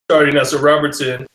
Starting now, so Robert's in.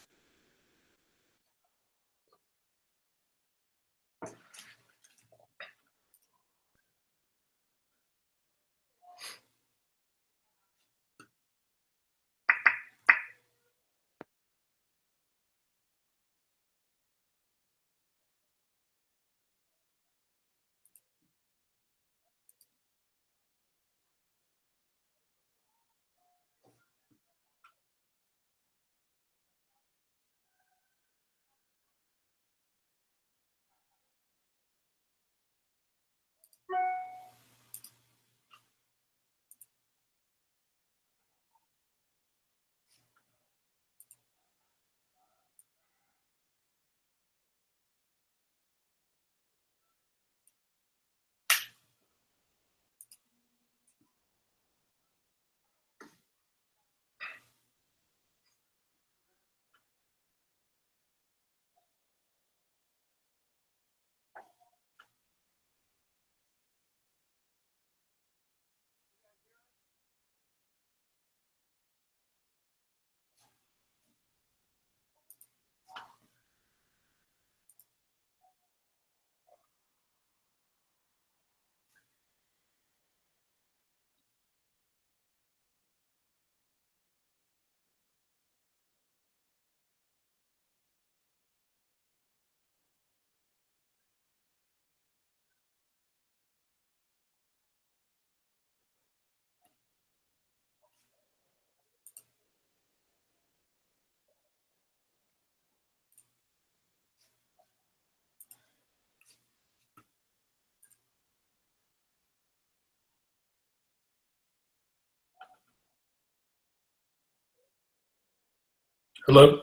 Hello?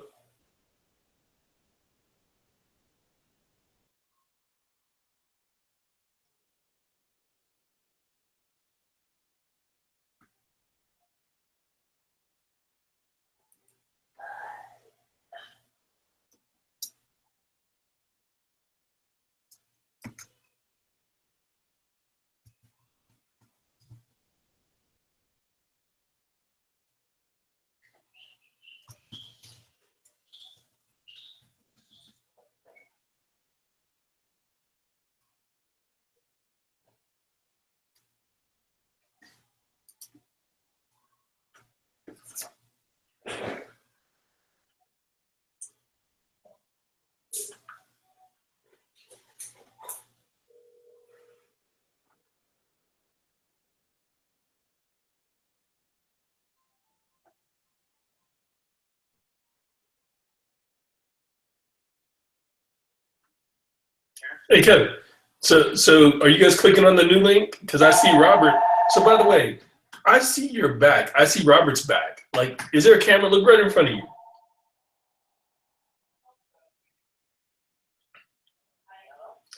Hey, Kevin. So are you guys clicking on the new link? Because I see Robert. So by the way, I see your back. I see Robert's back. Like, is there a camera? Look right in front of you.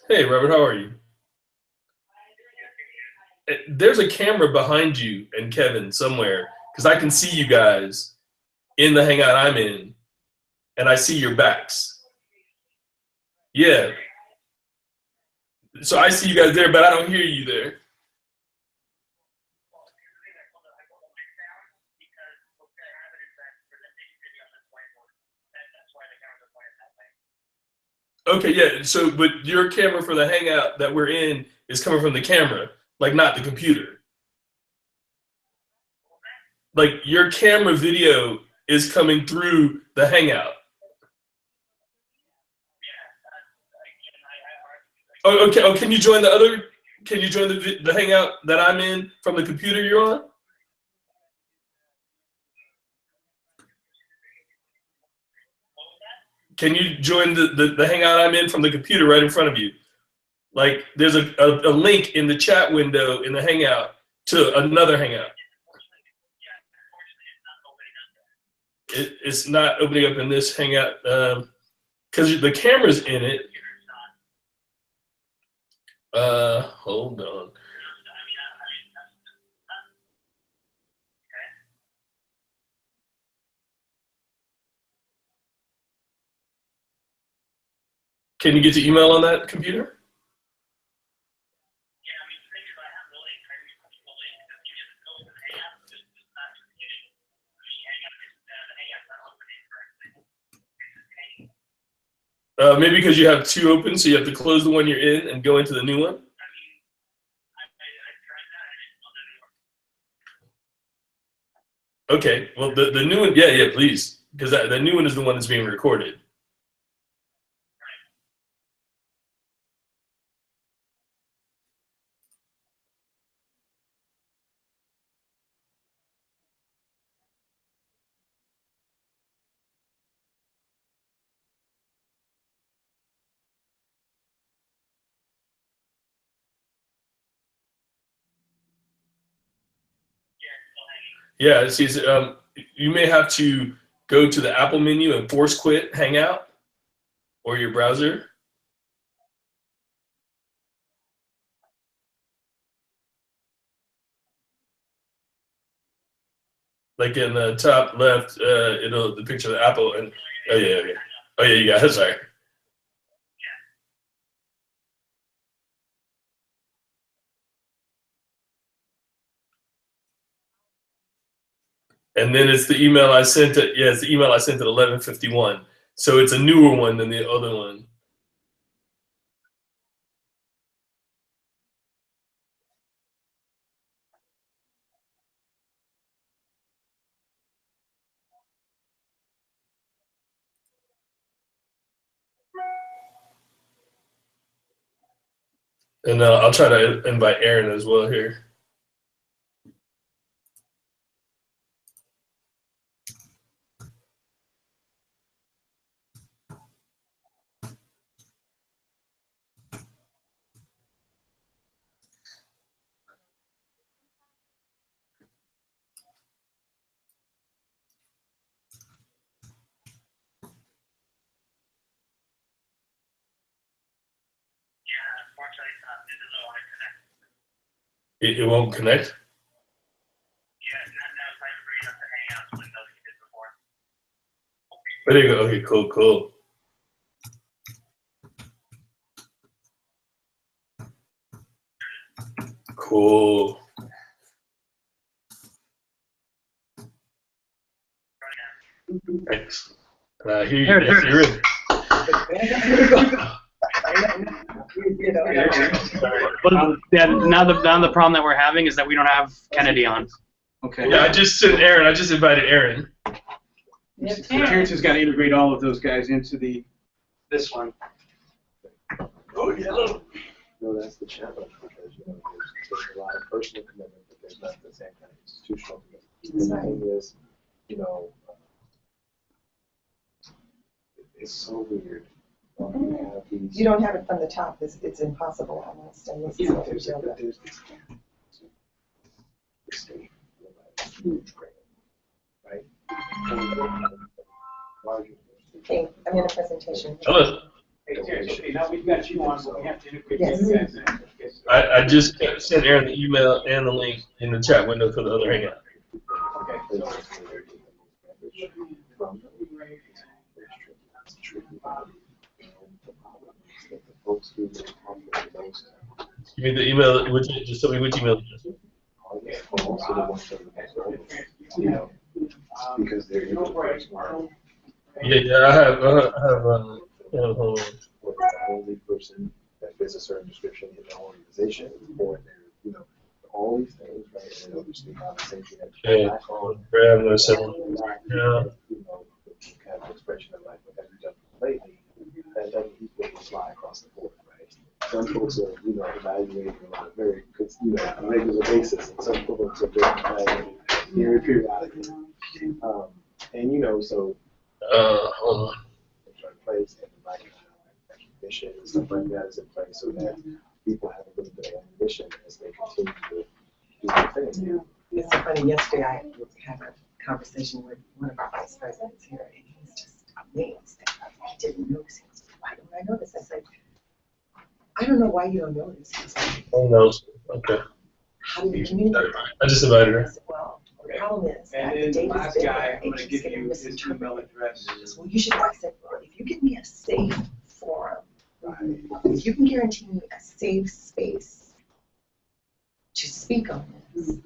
Hey, Robert, how are you? There's a camera behind you and Kevin somewhere because I can see you guys in the hangout I'm in, and I see your backs. Yeah. So I see you guys there, but I don't hear you there. Okay, yeah. So, but your camera for the hangout that we're in is coming from the camera, like not the computer. Like your camera video is coming through the hangout. Oh, okay. Oh, can you join the other? Can you join the hangout that I'm in from the computer you're on? Can you join the hangout I'm in from the computer right in front of you? Like there's a link in the chat window in the hangout to another hangout. It's not opening up in this hangout because the camera's in it. Hold on. Can you get the email on that computer? Maybe because you have two open, so you have to close the one you're in and go into the new one. Okay, well, the new one, yeah, please. Because the new one is the one that's being recorded. Yeah, see, you may have to go to the Apple menu and force quit Hangout or your browser. Like in the top left, it'll the picture of the Apple and oh yeah, okay. Oh yeah, you got it. Sorry. And then it's the email I sent at it's the email I sent at 11:51. So it's a newer one than the other one. And I'll try to invite Aaron as well here. It won't connect? There you go. Okay, cool. Cool. Thanks. Here it is. You're in. Well, yeah, now the problem that we're having is that we don't have Kennedy on. Okay. Yeah, I just sent Aaron. I just invited Aaron. So Terrence has got to integrate all of those guys into this one. Oh yeah. No, that's the challenge because there's a lot of personal commitment, but there's not the same kind of institutional commitment. And the thing is, it's so weird. You have these. You don't have it from the top. It's impossible almost. And this is what we build up. There's this state, huge grant, right? Okay, I'm in a presentation. Hello. Hey, Terrence, okay, now we've got you on, so we have to integrate Yes. you guys in. I just sent Aaron the email and the link in the chat window for the other Hangout. Okay. You mean the email? Just tell me which email address. Because they're the Yeah, I have only person that fits a certain description in the organization, or they're, all these things, right? And obviously compensation and yeah. I'm gonna send them. Yeah. Kind of expression of like what have you done lately, that doesn't equally fly across the board, right? Some folks are, evaluating on a very, regular basis, and some folks are evaluating very periodically. So Hold on. things are in place, and the right kind of recognition and stuff like that is in place, so that people have a little bit of ambition as they continue to do their thing. It's so funny. Yesterday I had a conversation with one of our vice presidents here, and he's just amazed. I didn't notice. He was like, why don't I notice? I said, I don't know why you don't notice. He's like, Oh no. Okay. how do you communicate? I just invited I her. said, well, the problem is that the And then data's last been guy, there. I'm going to Agents give get you his email misinterpreted. address. He goes, well, you should. I said, well, if you give me a safe forum, if you can guarantee me a safe space to speak on this,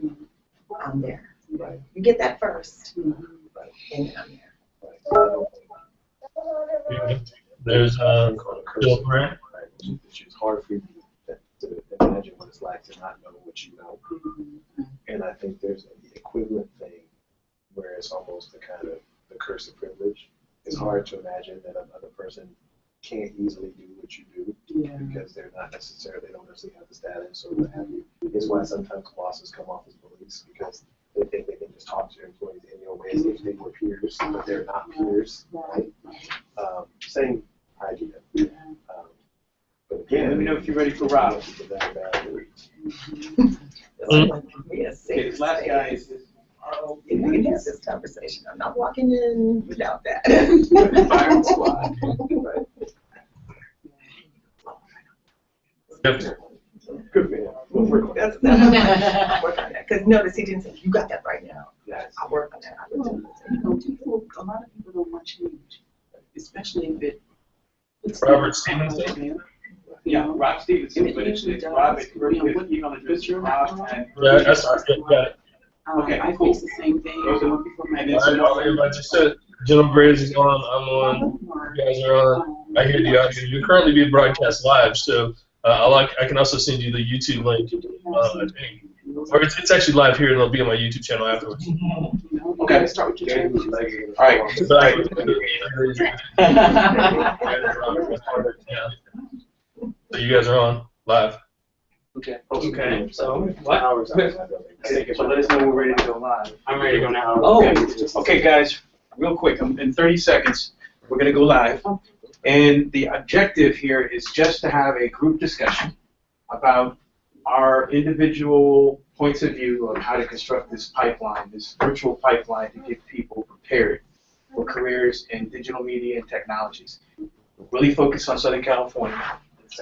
I'm there. Right. You get that first, Right. and then I'm there. Right. So I don't think There's on a Bill cursor, Grant. right? Which is hard for you to imagine what it's like to not know what you know. And I think there's an equivalent thing where it's almost the kind of the curse of privilege. It's hard to imagine that another person can't easily do what you do because they're not necessarily, they don't necessarily have the status or what have you. It's why sometimes bosses come off as police because they think they can just talk to their employees in your way as if they were peers, but they're not peers, right? Same idea. But again, Let me know if you're ready for Rob. Okay, this last guy is. We can have this conversation. I'm not walking in without that. Firing squad. Good for him. We'll work on that. I'll work on that. Because notice he didn't say, you got that right now. Yes. I'll work on that. I will do You know, a lot of people don't want change, especially if it. Robert Stevenson. Yeah, Rob Stevenson, but it's Rob, it's email address, Rob, and. Yeah, that's got it. Okay, I cool. face the same thing. Those are looking for All me. right, I just said General Graves is on. I'm on. You guys are on. I hear the audio. You're currently being broadcast live, so I can also send you the YouTube link. I think. Or it's actually live here, and it'll be on my YouTube channel afterwards. Okay. Start with your change. All right. Yeah. So you guys are on live. Okay. Okay, so What what? hours? So let us know when we're ready to go live. I'm ready to go now. Okay, guys, real quick, in 30 seconds, we're gonna go live. And the objective here is just to have a group discussion about our individual points of view on how to construct this pipeline, this virtual pipeline to get people prepared for careers in digital media and technologies. Really focus on Southern California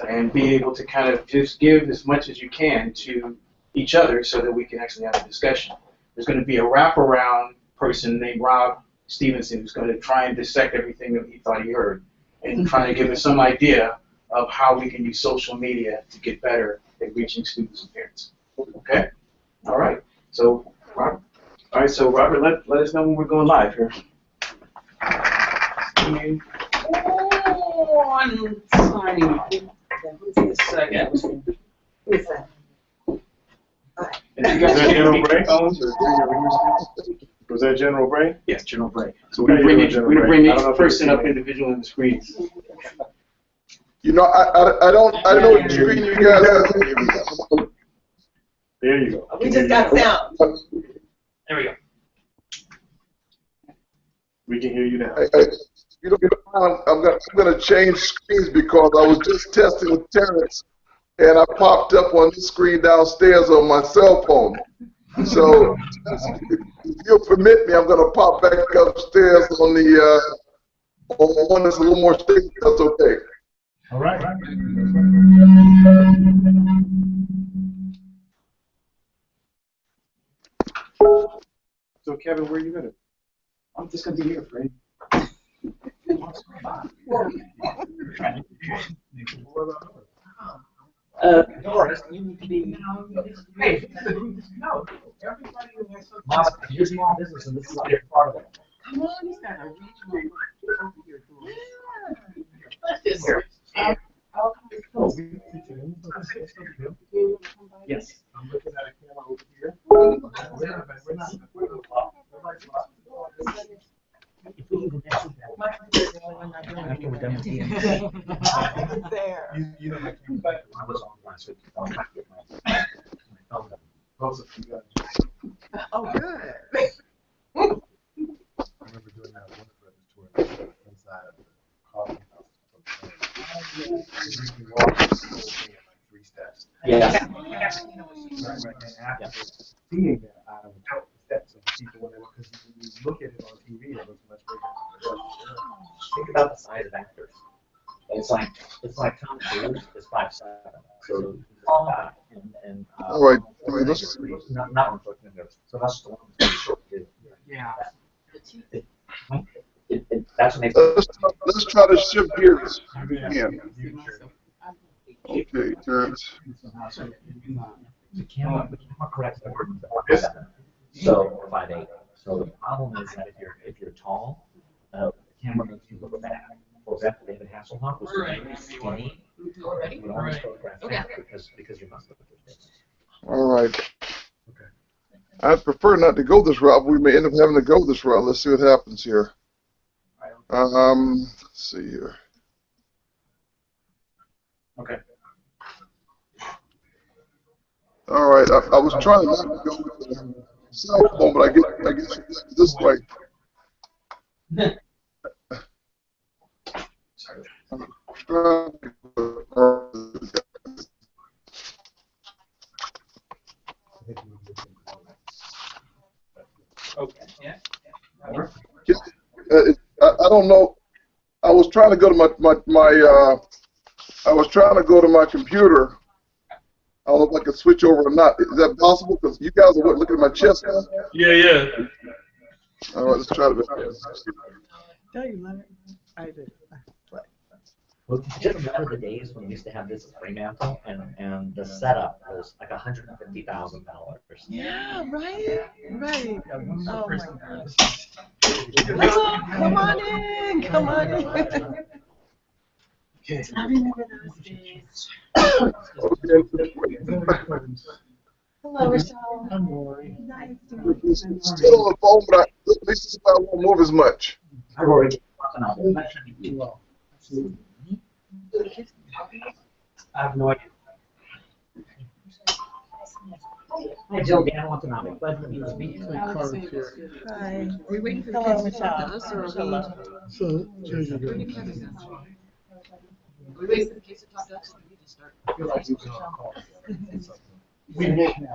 and be able to kind of just give as much as you can to each other so that we can actually have a discussion. There's going to be a wraparound person named Rob Stevenson who's going to try and dissect everything that he thought he heard and trying to give us some idea of how we can use social media to get better at reaching students and parents. Okay? All right. So, Robert. All right. So, Robert, let us know when we're going live here. One tiny second. Who is that? And you guys General can Bray? phones or bring your ringers down? Was that General Bray? Yeah, General Bray. So we're gonna bring each person up individually on the screen. You know, I don't know what screen you guys have. There you go. We just got sound. There we go. We can hear you now. You don't mind, I'm gonna change screens because I was just testing with Terrence, and I popped up on this screen downstairs on my cell phone. So, if you'll permit me, I'm gonna pop back upstairs on the one that's a little more stable. That's okay. All right. So, Kevin, where are you gonna? I'm just gonna be here, Fred. Doris, you need to be. Hey, no, everybody who has something. You're small business, and this is a part of it. Come on, he's got a regional over here. Yes. I'm looking at a camera over here. If we even after we're done with the There. You know, like, I was on last week. I'll have to get my phone up. both of you guys. Oh, good. I remember doing that one tour inside of the coffee house. You can walk the whole thing in like 3 steps. Yes. Right, and after seeing that, I would count the steps of people when they were, because when you look at it on TV, it looks much bigger. Think about the size of actors. It's like Tom Cruise is 5'7". So and All right, let's- not one foot fingers. So that's the one that's short too. Yeah. That's what makes let's try to shift gears. Yeah. Okay, Terrence. the camera corrects the word. So or 5'8". So the problem is that if you're tall, the camera makes you look back. For example, David has Hasselhoff was really skinny. Already? Would always photograph Okay. that because you must look at this. All right. I'd prefer not to go this route. We may end up having to go this route. Let's see what happens here. Let's see here. Okay. All right. I was trying not to go with the cell phone, but I guess this way. Okay. Yeah. I don't know. I was trying to go to I was trying to go to my computer. I don't know if I can switch over or not. Is that possible? Because you guys are looking at my chest now. Yeah. All right, let's try to. Don't you love it? I do. Well, just remember the days when we used to have this Fremantle and the setup was like $150,000. Yeah, right? Right. Oh my gosh. Oh, come on in. Come on in. Okay. I remember those days. Hello, Rochelle. I'm Lori. Nice to meet It's you. still on the phone, but at least I won't move as much. I've already gotten Well, I have no idea. Hi, Jill Dan Watanabe. Pleasure to meet you. Carter's here. Hi. Are we waiting for the Hello, kids to talk to Michelle. us, or are So, here you we? Where did go. Kevin go? Are we waiting for the kids to talk to us, or we can start? I feel like you can call. We make now.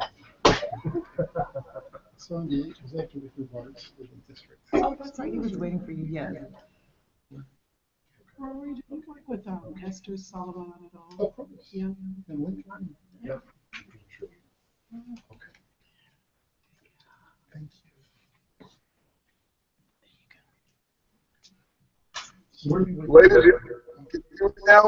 So I'm the executive regards for the district. Oh, that's right. He was waiting for you. Yes. Or were you doing like with Esther Sullivan at all? Of course. Yeah. And which one? Yep. Okay. Thank you. Ladies, can you hear me now?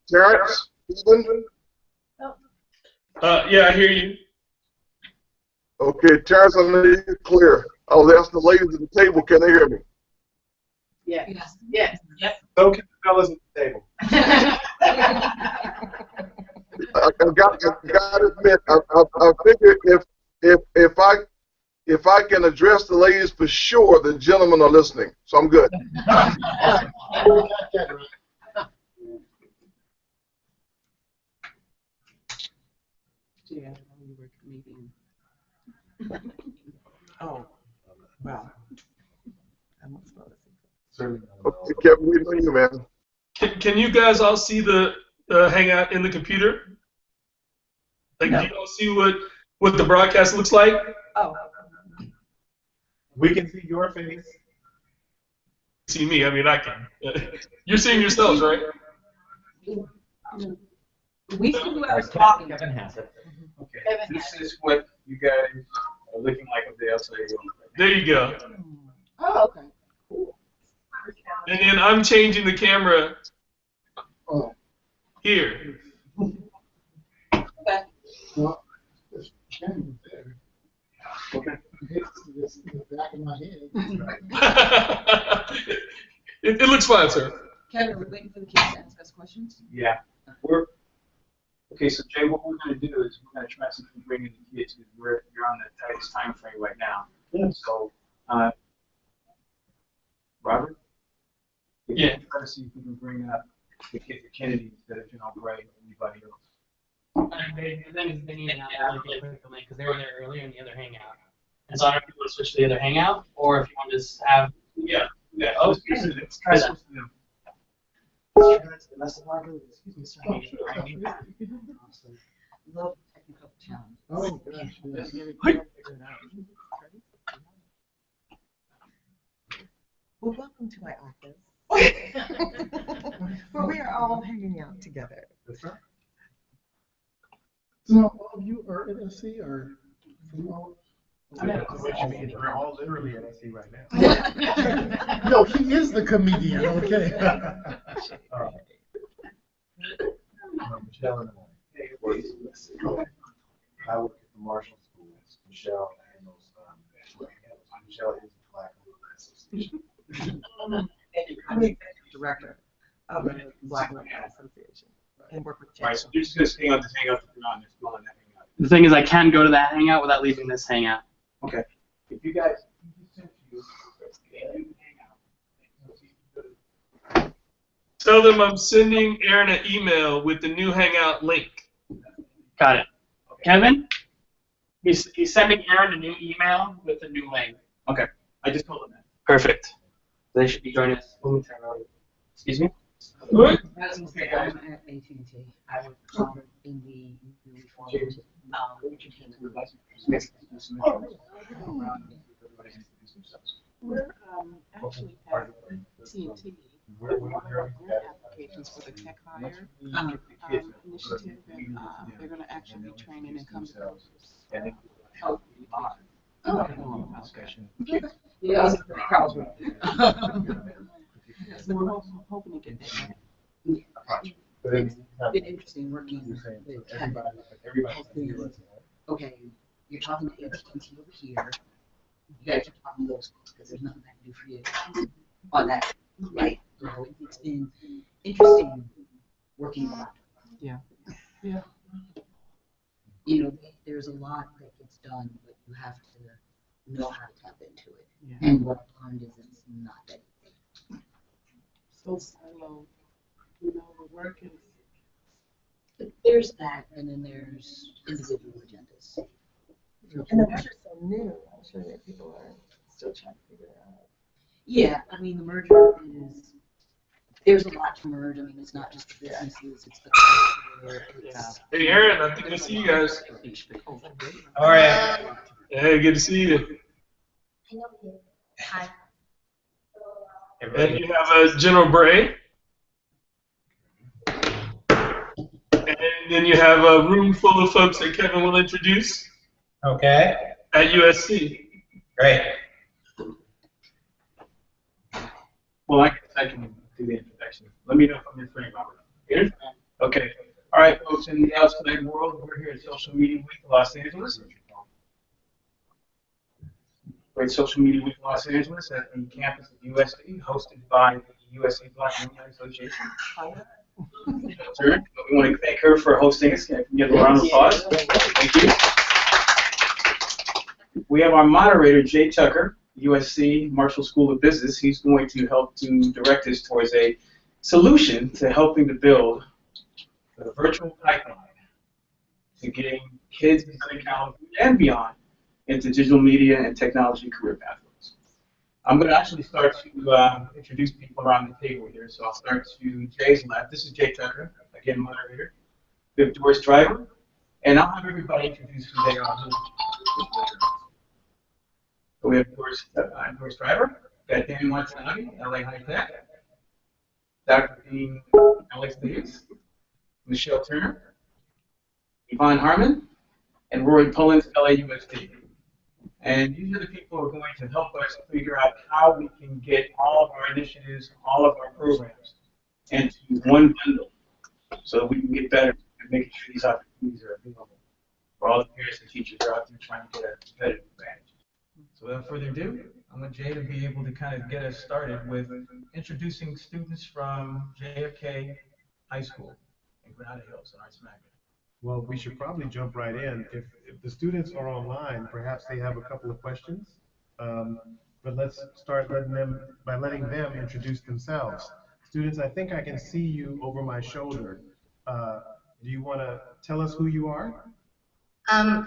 Terrence? Stephen? Yeah, I hear you. Okay, Terrence, I need you clear. I was asking the ladies at the table, can they hear me? Yes. Yes. Okay, fellas at the table. I got to admit, I figure if I can address the ladies for sure, the gentlemen are listening, so I'm good. Yeah, you were a comedian. Oh, wow. I must know this. Okay, Kevin, we know you, man. Can you guys all see the hangout in the computer? Like, No. do you all see what the broadcast looks like? Oh. We can see your face. See me? I mean, I can. You're seeing yourselves, right? We see whoever's talking. Kevin has it. Okay. This is what you guys are looking like up there. So There you go. Oh, okay. And then I'm changing the camera Oh. here. Okay. Well, this camera there. Okay. It's in the back of my head. It looks fine, sir. Kevin, are we waiting for the kids to ask us questions? Yeah. Okay, so Jay, what we're going to do is we're going to try to bring in the kids because you're on the tightest time frame right now. Yeah. So, Robert? Yeah. Try to see if we can bring up the kids at Kennedy instead of General Gray or anybody else. They need to have because they were there earlier in the other hangout. And so I don't know if you want to switch to the other hangout, or if you want to just have. Yeah. Oh, Let's try that. Excuse me, sir. Love technical challenge. Oh, gosh. Yes. Well, welcome to my office. Where we are all hanging out together. That's right. So all of you are at SC or from all? We're all literally at SC right now. No, he is the comedian, okay? Michelle and I. I work at the Marshall School. Michelle handles Michelle is the Black Alumni Association. And you're director of the Black Alumni Association. And work with Jay. All right, so you're just gonna stay on this hangout if you're on this, go on that hangout. The thing is, I can go to that hangout without leaving this hangout. Okay. If you guys, Tell them I'm sending Aaron an email with the new Hangout link. Got it. Kevin, he's sending Aaron a new email with a new link. okay, I just told him that. Perfect. They should be joining us momentarily. Excuse me? What? I'm at AT&T. In the newly formed entertainment. We're actually at TNT. We're one of our grant applications for the Tech Hire initiative, and they're going to actually be training and come to help. Yeah. So we're hoping to get that. It's been interesting working with Kevin. Okay, you're talking to AT&T over here. You guys are talking to those folks because there's nothing I can do for you on that, right? So it's been interesting working a lot. Yeah. Yeah. You know, there's a lot that gets done, but you have to know how to tap into it. Yeah. And what I learned is it's not that easy. So silo, you know, the work is. But there's that, and then there's individual agendas. And the merger's so new, I'm sure that people are still trying to figure it out. Yeah, I mean, the merger is, there's a lot to merge. I mean, it's not just the businesses, it's the culture. It's, Hey, Aaron, I think I see you guys. How are you? Hey, good to see you. Hi. And you have General Bray. And then you have a room full of folks that Kevin will introduce. Okay. At USC. Great. Well, I can do the introduction. Let me know if I'm in frame, Robert. Here? Okay. All right, folks, in the outside world, we're here at Social Media Week in Los Angeles. We're at Social Media Week in Los Angeles at the campus of USC, hosted by the USC Black Alumni Association. Sure. We want to thank her for hosting us. Can I get a round of applause? Thank you. We have our moderator, Jay Tucker, USC Marshall School of Business. He's going to help to direct us towards a solution to helping to build the virtual pipeline to getting kids in Southern California and beyond into digital media and technology career pathways. I'm going to actually start to introduce people around the table here. So I'll start to Jay's left. This is Jay Tucker, again, moderator. We have Doris Driver, and I'll have everybody introduce who they are. So we have Doris Driver, we've got Dan Watanabe, LA High Tech, Dr. Dean Alex Davis, Michelle Turner, Yvonne Harmon, and Roy Pullins, LAUSD. And these are the people who are going to help us figure out how we can get all of our initiatives, all of our programs into one bundle so that we can get better at making sure these opportunities are available for all the parents and teachers who are out there trying to get a competitive advantage. So without further ado, I want Jay to be able to kind of get us started with introducing students from JFK High School in Granada Hills in Arts Magnet. Well, we should probably jump right in. If the students are online, perhaps they have a couple of questions. But let's start letting them introduce themselves. Students, I think I can see you over my shoulder. Do you want to tell us who you are? Hi,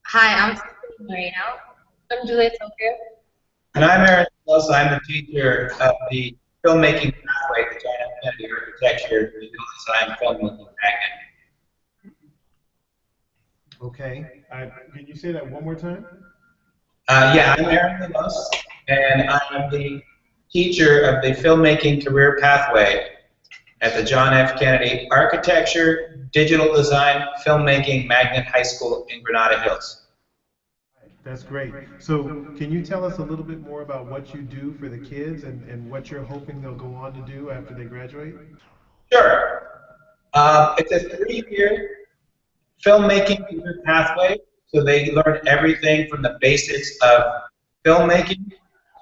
I'm Marino. I'm Julia Tokyo. And I'm Aaron Close. I'm the teacher of the filmmaking pathway, the John F. Kennedy Architecture, Digital Design, Filmmaking Magnet. Okay. Can you say that one more time? Yeah, I'm Aaron Close, and I'm the teacher of the filmmaking career pathway at the John F. Kennedy Architecture, Digital Design, Filmmaking Magnet High School in Granada Hills. That's great. So can you tell us a little bit more about what you do for the kids and what you're hoping they'll go on to do after they graduate? Sure. It's a 3-year filmmaking career pathway. So they learn everything from the basics of filmmaking,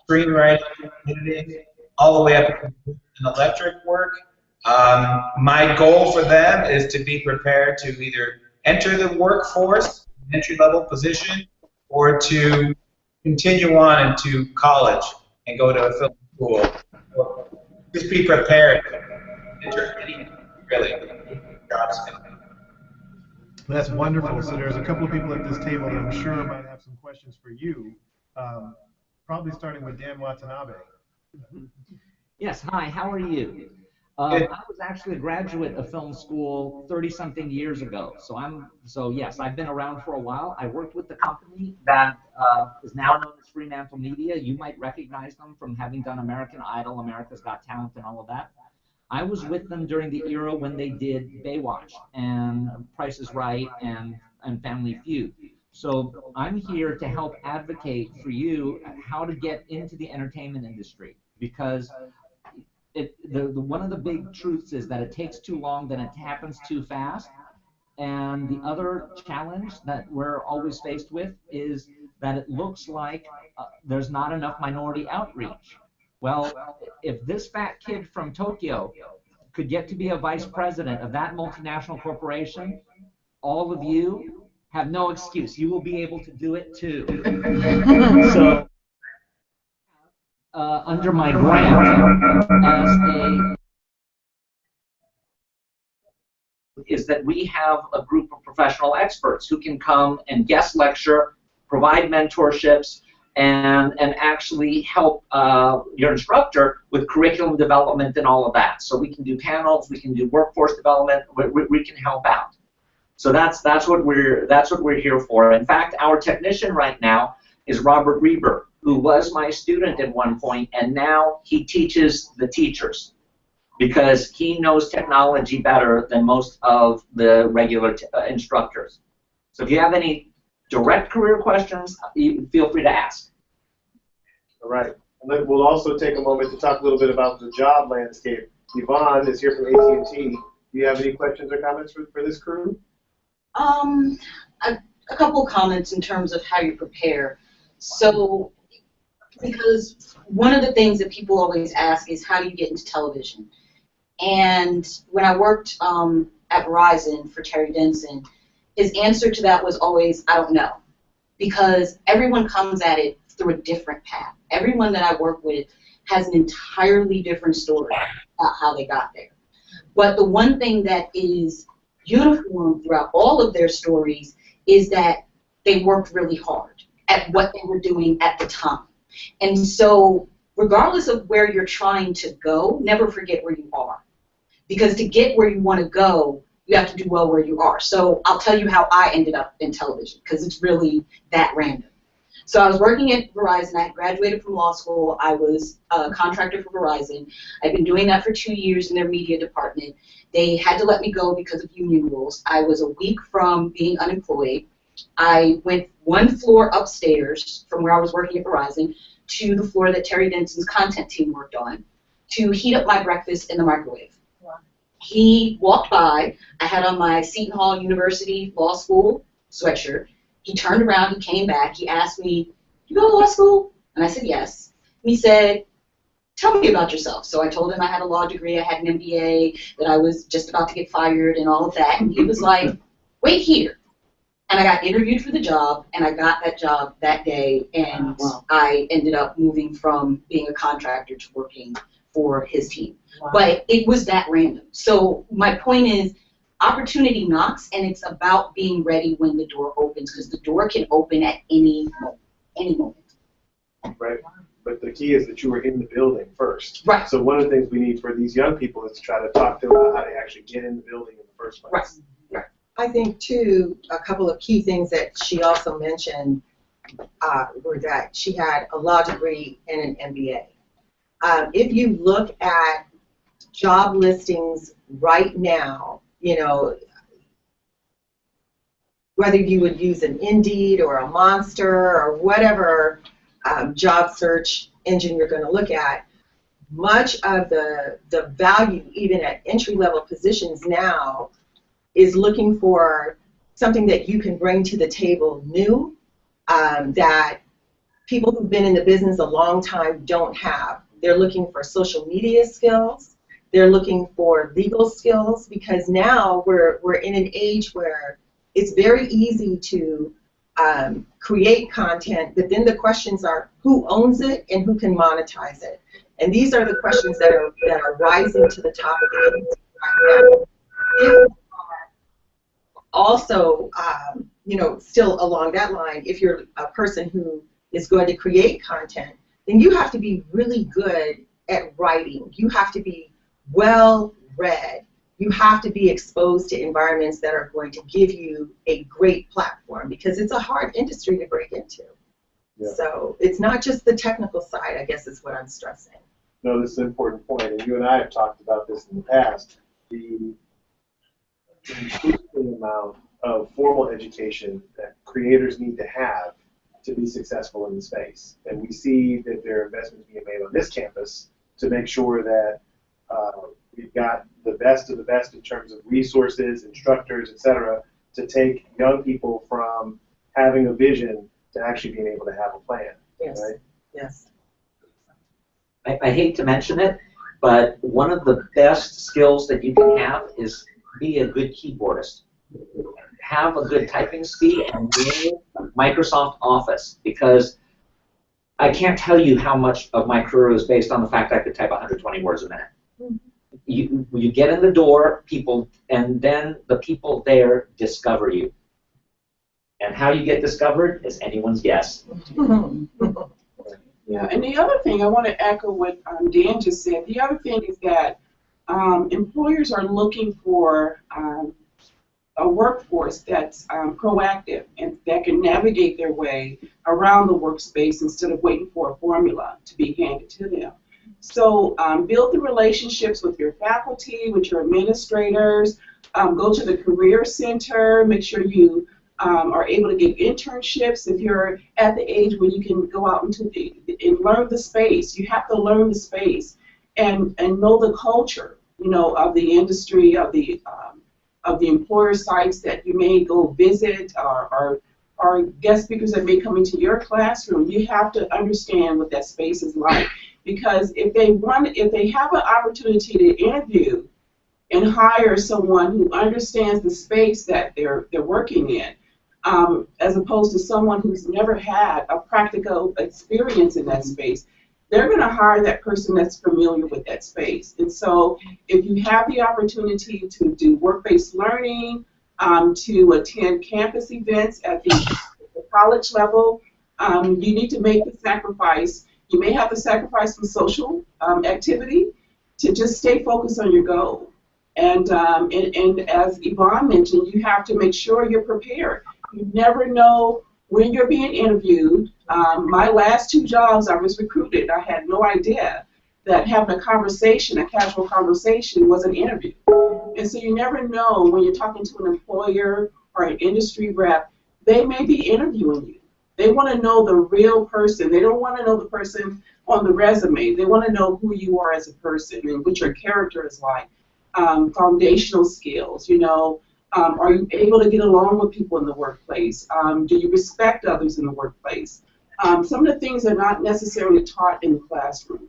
screenwriting, editing, all the way up to electric work. My goal for them is to be prepared to either enter the workforce, entry-level position, or to continue on into college and go to a film school. So just be prepared to enter any, really, jobs. That's wonderful. So there's a couple of people at this table that I'm sure might have some questions for you. Probably starting with Dan Watanabe. Yes, hi, how are you? I was actually a graduate of film school 30-something years ago. So yes, I've been around for a while. I worked with the company that is now known as Fremantle Media. You might recognize them from having done American Idol, America's Got Talent, and all of that. I was with them during the era when they did Baywatch and Price is Right and Family Feud. So I'm here to help advocate for you how to get into the entertainment industry, because one of the big truths is that it takes too long, then it happens too fast. And the other challenge that we're always faced with is that it looks like there's not enough minority outreach. Well, if this fat kid from Tokyo could get to be a vice president of that multinational corporation, all of you have no excuse. You will be able to do it too. So, under my grant, is that we have a group of professional experts who can come and guest lecture, provide mentorships, and actually help your instructor with curriculum development and all of that. So we can do panels, we can do workforce development, we can help out. So that's what we're here for. In fact, our technician right now is Robert Reber, who was my student at one point, and now he teaches the teachers because he knows technology better than most of the regular instructors. So if you have any direct career questions, you feel free to ask. All right. And then we'll also take a moment to talk a little bit about the job landscape. Yvonne is here from AT&T. Do you have any questions or comments for this crew? A couple comments in terms of how you prepare. So, because one of the things that people always ask is, how do you get into television? And when I worked at Verizon for Terry Denson, his answer to that was always, I don't know. Because everyone comes at it through a different path. Everyone that I work with has an entirely different story about how they got there. But the one thing that is uniform throughout all of their stories is that they worked really hard at what they were doing at the time. And so regardless of where you're trying to go, never forget where you are. Because to get where you want to go, you have to do well where you are. So I'll tell you how I ended up in television, because it's really that random. So I was working at Verizon. I had graduated from law school. I was a contractor for Verizon. I'd been doing that for 2 years in their media department. They had to let me go because of union rules. I was a week from being unemployed. I went one floor upstairs from where I was working at Verizon to the floor that Terry Denson's content team worked on to heat up my breakfast in the microwave. Wow. He walked by. I had on my Seton Hall University Law School sweatshirt. He turned around, he came back, he asked me, "You go to law school?" And I said, yes. And he said, "Tell me about yourself." So I told him I had a law degree, I had an MBA, that I was just about to get fired and all of that. And he was like, "Wait here." And I got interviewed for the job, and I got that job that day, and wow. I ended up moving from being a contractor to working for his team. Wow. But it was that random. So my point is, opportunity knocks, and it's about being ready when the door opens, because the door can open at any moment. Right. But the key is that you were in the building first. Right. So one of the things we need for these young people is to try to talk to them about how to actually get in the building in the first place. Right. Right. I think, too, a couple of key things that she also mentioned were that she had a law degree and an MBA. If you look at job listings right now, you know, whether you would use an Indeed or a Monster or whatever job search engine you're going to look at, much of the value, even at entry-level positions now, is looking for something that you can bring to the table new that people who've been in the business a long time don't have. They're looking for social media skills. They're looking for legal skills, because now we're in an age where it's very easy to create content, but then the questions are who owns it and who can monetize it. And these are the questions that are rising to the top of the industry right now. If also, you know, still along that line, if you're a person who is going to create content, then you have to be really good at writing. You have to be well read. You have to be exposed to environments that are going to give you a great platform, because it's a hard industry to break into. Yeah. So it's not just the technical side, I guess, is what I'm stressing. No, this is an important point, and you and I have talked about this in the past. The increasing amount of formal education that creators need to have to be successful in the space. And we see that there are investments being made on this campus to make sure that we've got the best of the best in terms of resources, instructors, et cetera, to take young people from having a vision to actually being able to have a plan. Yes. Right? Yes. I hate to mention it, but one of the best skills that you can have is be a good keyboardist. Have a good typing speed and learn Microsoft Office, because I can't tell you how much of my career is based on the fact I could type 120 words a minute. You get in the door, and then the people there discover you. And how you get discovered is anyone's guess. Yeah, and the other thing, I want to echo what Dan just said. The other thing is that employers are looking for a workforce that's proactive and that can navigate their way around the workspace instead of waiting for a formula to be handed to them. So build the relationships with your faculty, with your administrators, go to the Career Center, make sure you are able to get internships. If you're at the age where you can go out into and learn the space, you have to learn the space and know the culture, you know, of the industry, of the employer sites that you may go visit, or guest speakers that may come into your classroom. You have to understand what that space is like, because if they have an opportunity to interview and hire someone who understands the space that they're working in, as opposed to someone who's never had a practical experience in that space, they're going to hire that person that's familiar with that space. And so if you have the opportunity to do work-based learning, to attend campus events at the college level, you need to make the sacrifice. You may have to sacrifice some social activity to just stay focused on your goal. And as Yvonne mentioned, you have to make sure you're prepared. You never know when you're being interviewed. My last 2 jobs, I was recruited. I had no idea that having a conversation, a casual conversation, was an interview. And so you never know when you're talking to an employer or an industry rep, they may be interviewing you. They want to know the real person. They don't want to know the person on the resume. They want to know who you are as a person and what your character is like. Foundational skills, you know. Are you able to get along with people in the workplace? Do you respect others in the workplace? Some of the things are not necessarily taught in the classroom.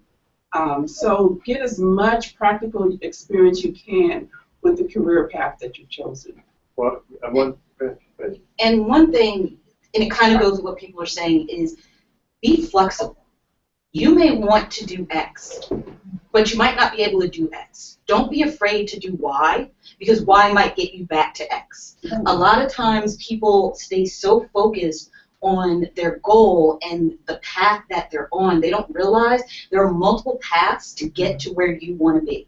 So get as much practical experience you can with the career path that you've chosen. Well, and one thing, and it kind of goes with what people are saying, is be flexible. You may want to do X, but you might not be able to do X. Don't be afraid to do Y, because Y might get you back to X. A lot of times people stay so focused on their goal and the path that they're on, they don't realize there are multiple paths to get to where you want to be.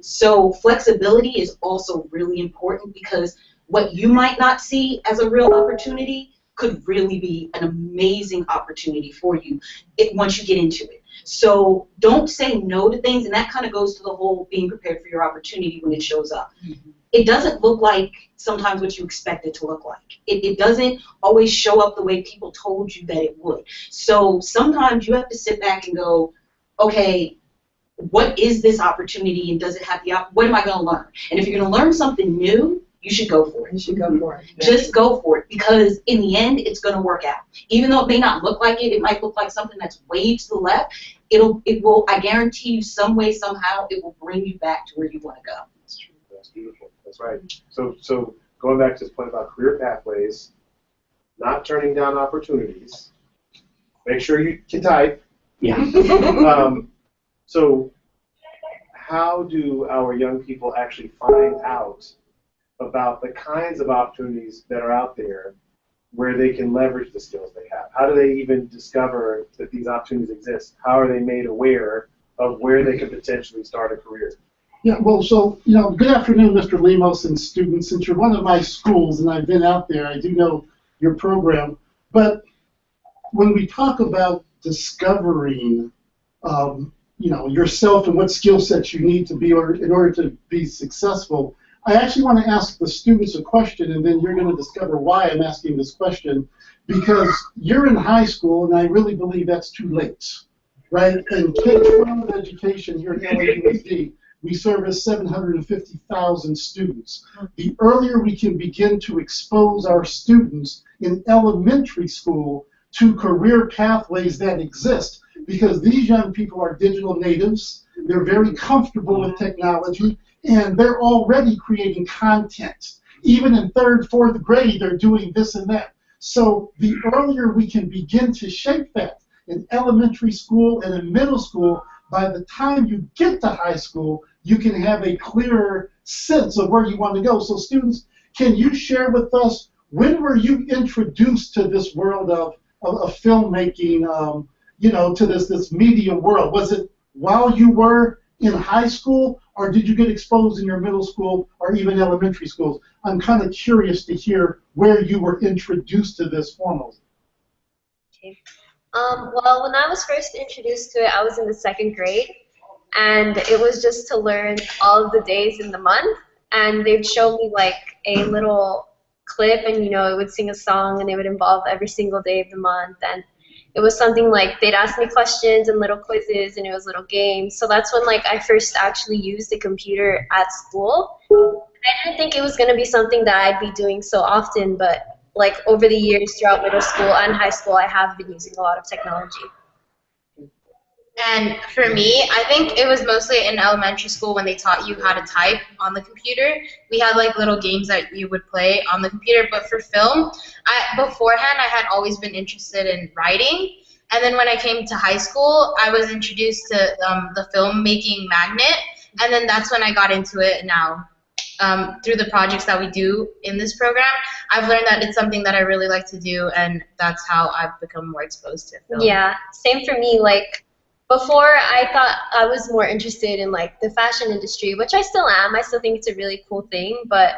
So flexibility is also really important, because what you might not see as a real opportunity could really be an amazing opportunity for you once you get into it. So don't say no to things, and that kind of goes to the whole being prepared for your opportunity when it shows up. Mm-hmm. It doesn't look like sometimes what you expect it to look like. It doesn't always show up the way people told you that it would. So sometimes you have to sit back and go, okay, what is this opportunity, and does it have what am I going to learn? And if you're going to learn something new, you should go for it. You should go for it. Just go for it, because in the end, it's going to work out. Even though it may not look like it, it might look like something that's way to the left. It will, I guarantee you, some way, somehow, it will bring you back to where you want to go. That's true. That's beautiful. That's right. So going back to this point about career pathways, not turning down opportunities. Make sure you can type. Yeah. So how do our young people actually find out about the kinds of opportunities that are out there where they can leverage the skills they have? How do they even discover that these opportunities exist? How are they made aware of where they could potentially start a career? Yeah, well, so, good afternoon, Mr. Lemos and students. Since you're one of my schools and I've been out there, I do know your program. But when we talk about discovering, yourself and what skill sets you need to be in order to be successful, I actually want to ask the students a question, and then you're going to discover why I'm asking this question. Because you're in high school, and I really believe that's too late, right? And K-12 education here at USC, we service 750,000 students. The earlier we can begin to expose our students in elementary school to career pathways that exist, because these young people are digital natives, they're very comfortable with technology, and they're already creating content. Even in 3rd, 4th grade, they're doing this and that. So the earlier we can begin to shape that in elementary school and in middle school, by the time you get to high school, you can have a clearer sense of where you want to go. So students, can you share with us, when were you introduced to this world of filmmaking, to this media world? Was it while you were in high school, or did you get exposed in your middle school or even elementary schools? I'm kind of curious to hear where you were introduced to this formally. Okay. Well, when I was first introduced to it, I was in the 2nd grade, and it was just to learn all of the days in the month, and they'd show me like a little clip, and it would sing a song, and it would involve every single day of the month, and it was something like they'd ask me questions and little quizzes, and it was little games. So that's when I first actually used the computer at school. I didn't think it was going to be something that I'd be doing so often, but over the years throughout middle school and high school, I have been using a lot of technology. And for me, I think it was mostly in elementary school when they taught you how to type on the computer. We had little games that you would play on the computer. But for film, beforehand I had always been interested in writing. And then when I came to high school, I was introduced to the filmmaking magnet. And then that's when I got into it now. Through the projects that we do in this program, I've learned that it's something that I really like to do, and that's how I've become more exposed to film. Yeah, same for me. Before, I thought I was more interested in the fashion industry, which I still am. I still think it's a really cool thing. But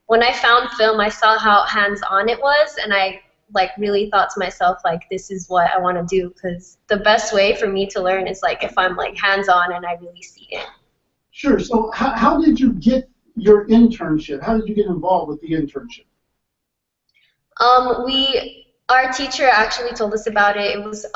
when I found film, I saw how hands-on it was, and I really thought to myself, this is what I want to do, because the best way for me to learn is if I'm hands-on and I really see it. Sure. So how did you get your internship? How did you get involved with the internship? Our teacher actually told us about it. It was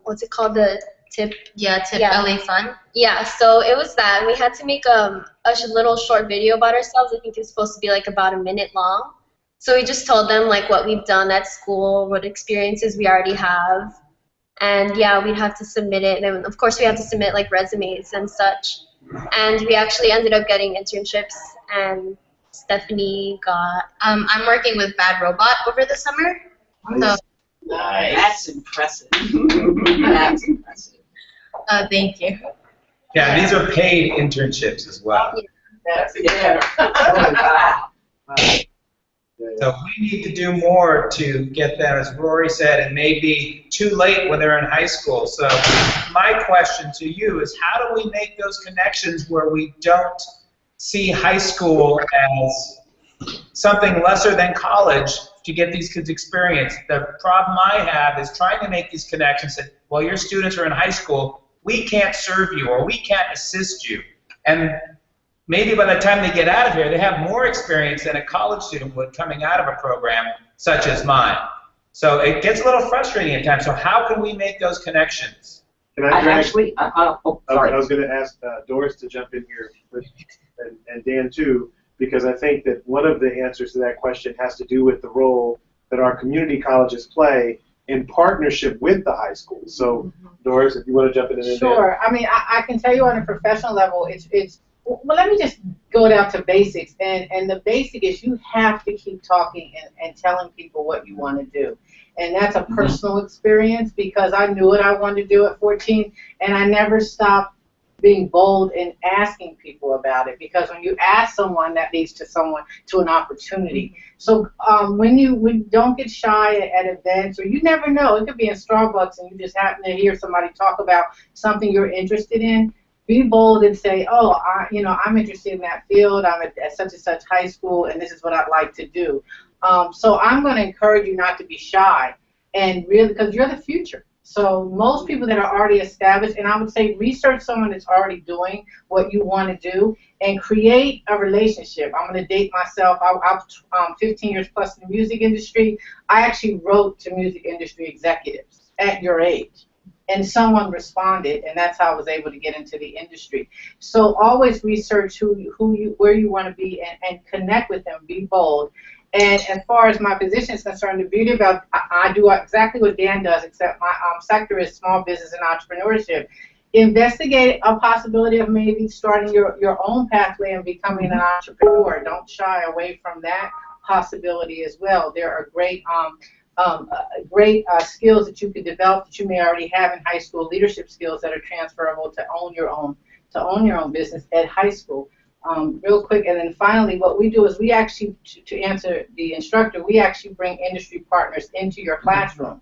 what's it called, the TIP? Yeah, TIP LA Fun. Yeah, so it was that, and we had to make a little short video about ourselves. I think it was supposed to be about a minute long. So we just told them what we've done at school, what experiences we already have, and yeah, we'd have to submit it. And of course, we had to submit resumes and such. And we actually ended up getting internships, and Stephanie got. I'm working with Bad Robot over the summer. Nice. So, Nice. That's impressive. That's impressive. Thank you. Yeah, these are paid internships as well. That's wow. So we need to do more to get them, as Rory said, it may be too late when they're in high school. So my question to you is, how do we make those connections where we don't see high school as something lesser than college to get these kids experience? The problem I have is trying to make these connections that, while your students are in high school, we can't serve you or we can't assist you. And maybe by the time they get out of here, they have more experience than a college student would coming out of a program such as mine. So it gets a little frustrating at times. So how can we make those connections? Can I sorry. I was going to ask Doris to jump in here, and Dan too. because I think that one of the answers to that question has to do with the role that our community colleges play in partnership with the high school. So, Doris, if you want to jump in and Sure. I mean, I can tell you on a professional level, it's well, let me just go down to basics. And the basic is you have to keep talking and telling people what you want to do. And that's a personal experience because I knew what I wanted to do at 14, and I never stopped being bold and asking people about it, because when you ask someone, that leads to an opportunity. So when you don't get shy at events, or you never know, it could be in Starbucks and you just happen to hear somebody talk about something you're interested in, be bold and say, oh, I'm interested in that field, I'm at such and such high school, and this is what I'd like to do. So I'm going to encourage you not to be shy, and really, because you're the future. So most people that are already established, and I would say research someone that's already doing what you want to do and create a relationship. I'm going to date myself. I'm 15 years plus in the music industry. I actually wrote to music industry executives at your age, and someone responded, and that's how I was able to get into the industry. So always research where you want to be and connect with them. Be bold. And as far as my position is concerned, the beauty about I do exactly what Dan does, except my sector is small business and entrepreneurship. Investigate a possibility of maybe starting your own pathway and becoming an entrepreneur. Don't shy away from that possibility as well. There are great skills that you can develop that you may already have in high school, leadership skills that are transferable to own your own business at high school. Real quick, and then finally, what we do is we actually, to answer the instructor, we actually bring industry partners into your classroom.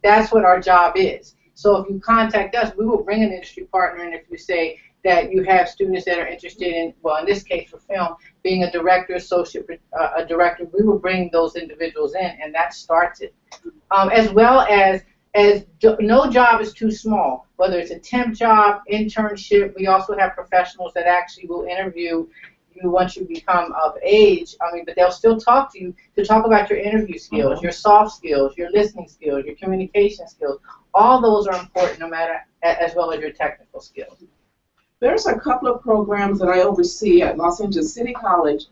That's what our job is. So if you contact us, we will bring an industry partner, and if you say that you have students that are interested in, well, in this case for film, being a director, associate a director, we will bring those individuals in, and that starts it. As well as no job is too small, whether it's a temp job, internship. We also have professionals that actually will interview you once you become of age. But they'll still talk to you to talk about your interview skills, your soft skills, your listening skills, your communication skills. All those are important, no matter, as well as your technical skills. There's a couple of programs that I oversee at Los Angeles City College,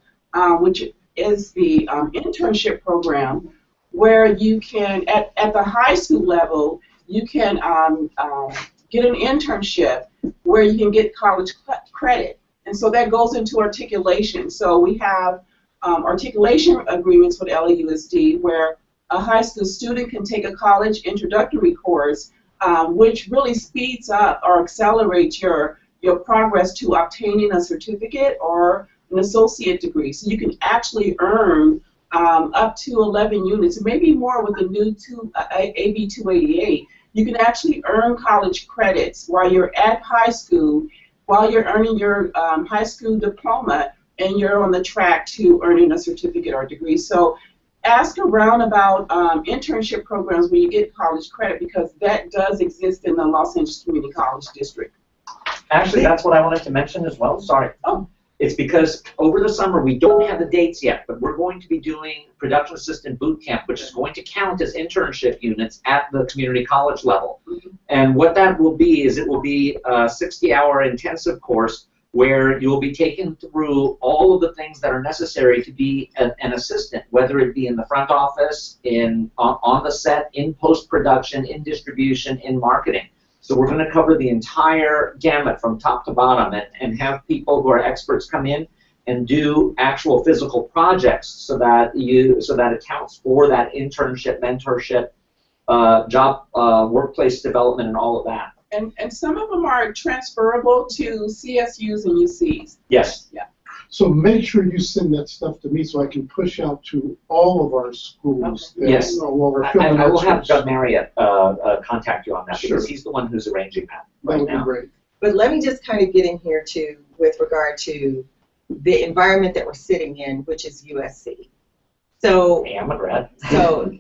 which is the internship program, where you can, at the high school level, you can get an internship where you can get college credit. And so that goes into articulation. So we have articulation agreements with LAUSD where a high school student can take a college introductory course, which really speeds up or accelerates your progress to obtaining a certificate or an associate degree. So you can actually earn up to 11 units, maybe more with the new AB 288. You can actually earn college credits while you're at high school, while you're earning your high school diploma, and you're on the track to earning a certificate or degree. So ask around about internship programs where you get college credit, because that does exist in the Los Angeles Community College District. Actually, that's what I wanted to mention as well. Sorry. Oh. It's because over the summer, we don't have the dates yet, but we're going to be doing production assistant boot camp, which is going to count as internship units at the community college level. And what that will be is it will be a 60-hour intensive course where you'll be taken through all of the things that are necessary to be an assistant, whether it be in the front office, on the set, in post-production, in distribution, in marketing. So we're going to cover the entire gamut from top to bottom and have people who are experts come in and do actual physical projects so that it counts for that internship, mentorship, job, workplace development, and all of that. And some of them are transferable to CSUs and UCs. Yes. Yeah. So make sure you send that stuff to me so I can push out to all of our schools. Okay. Yes. While we're I filming will have extras. Doug Marriott contact you on that, Sure. because he's the one who's arranging that That right would be now. great. But let me just kind of get in here too with regard to the environment that we're sitting in, which is USC. So, Hey, I'm a grad. So,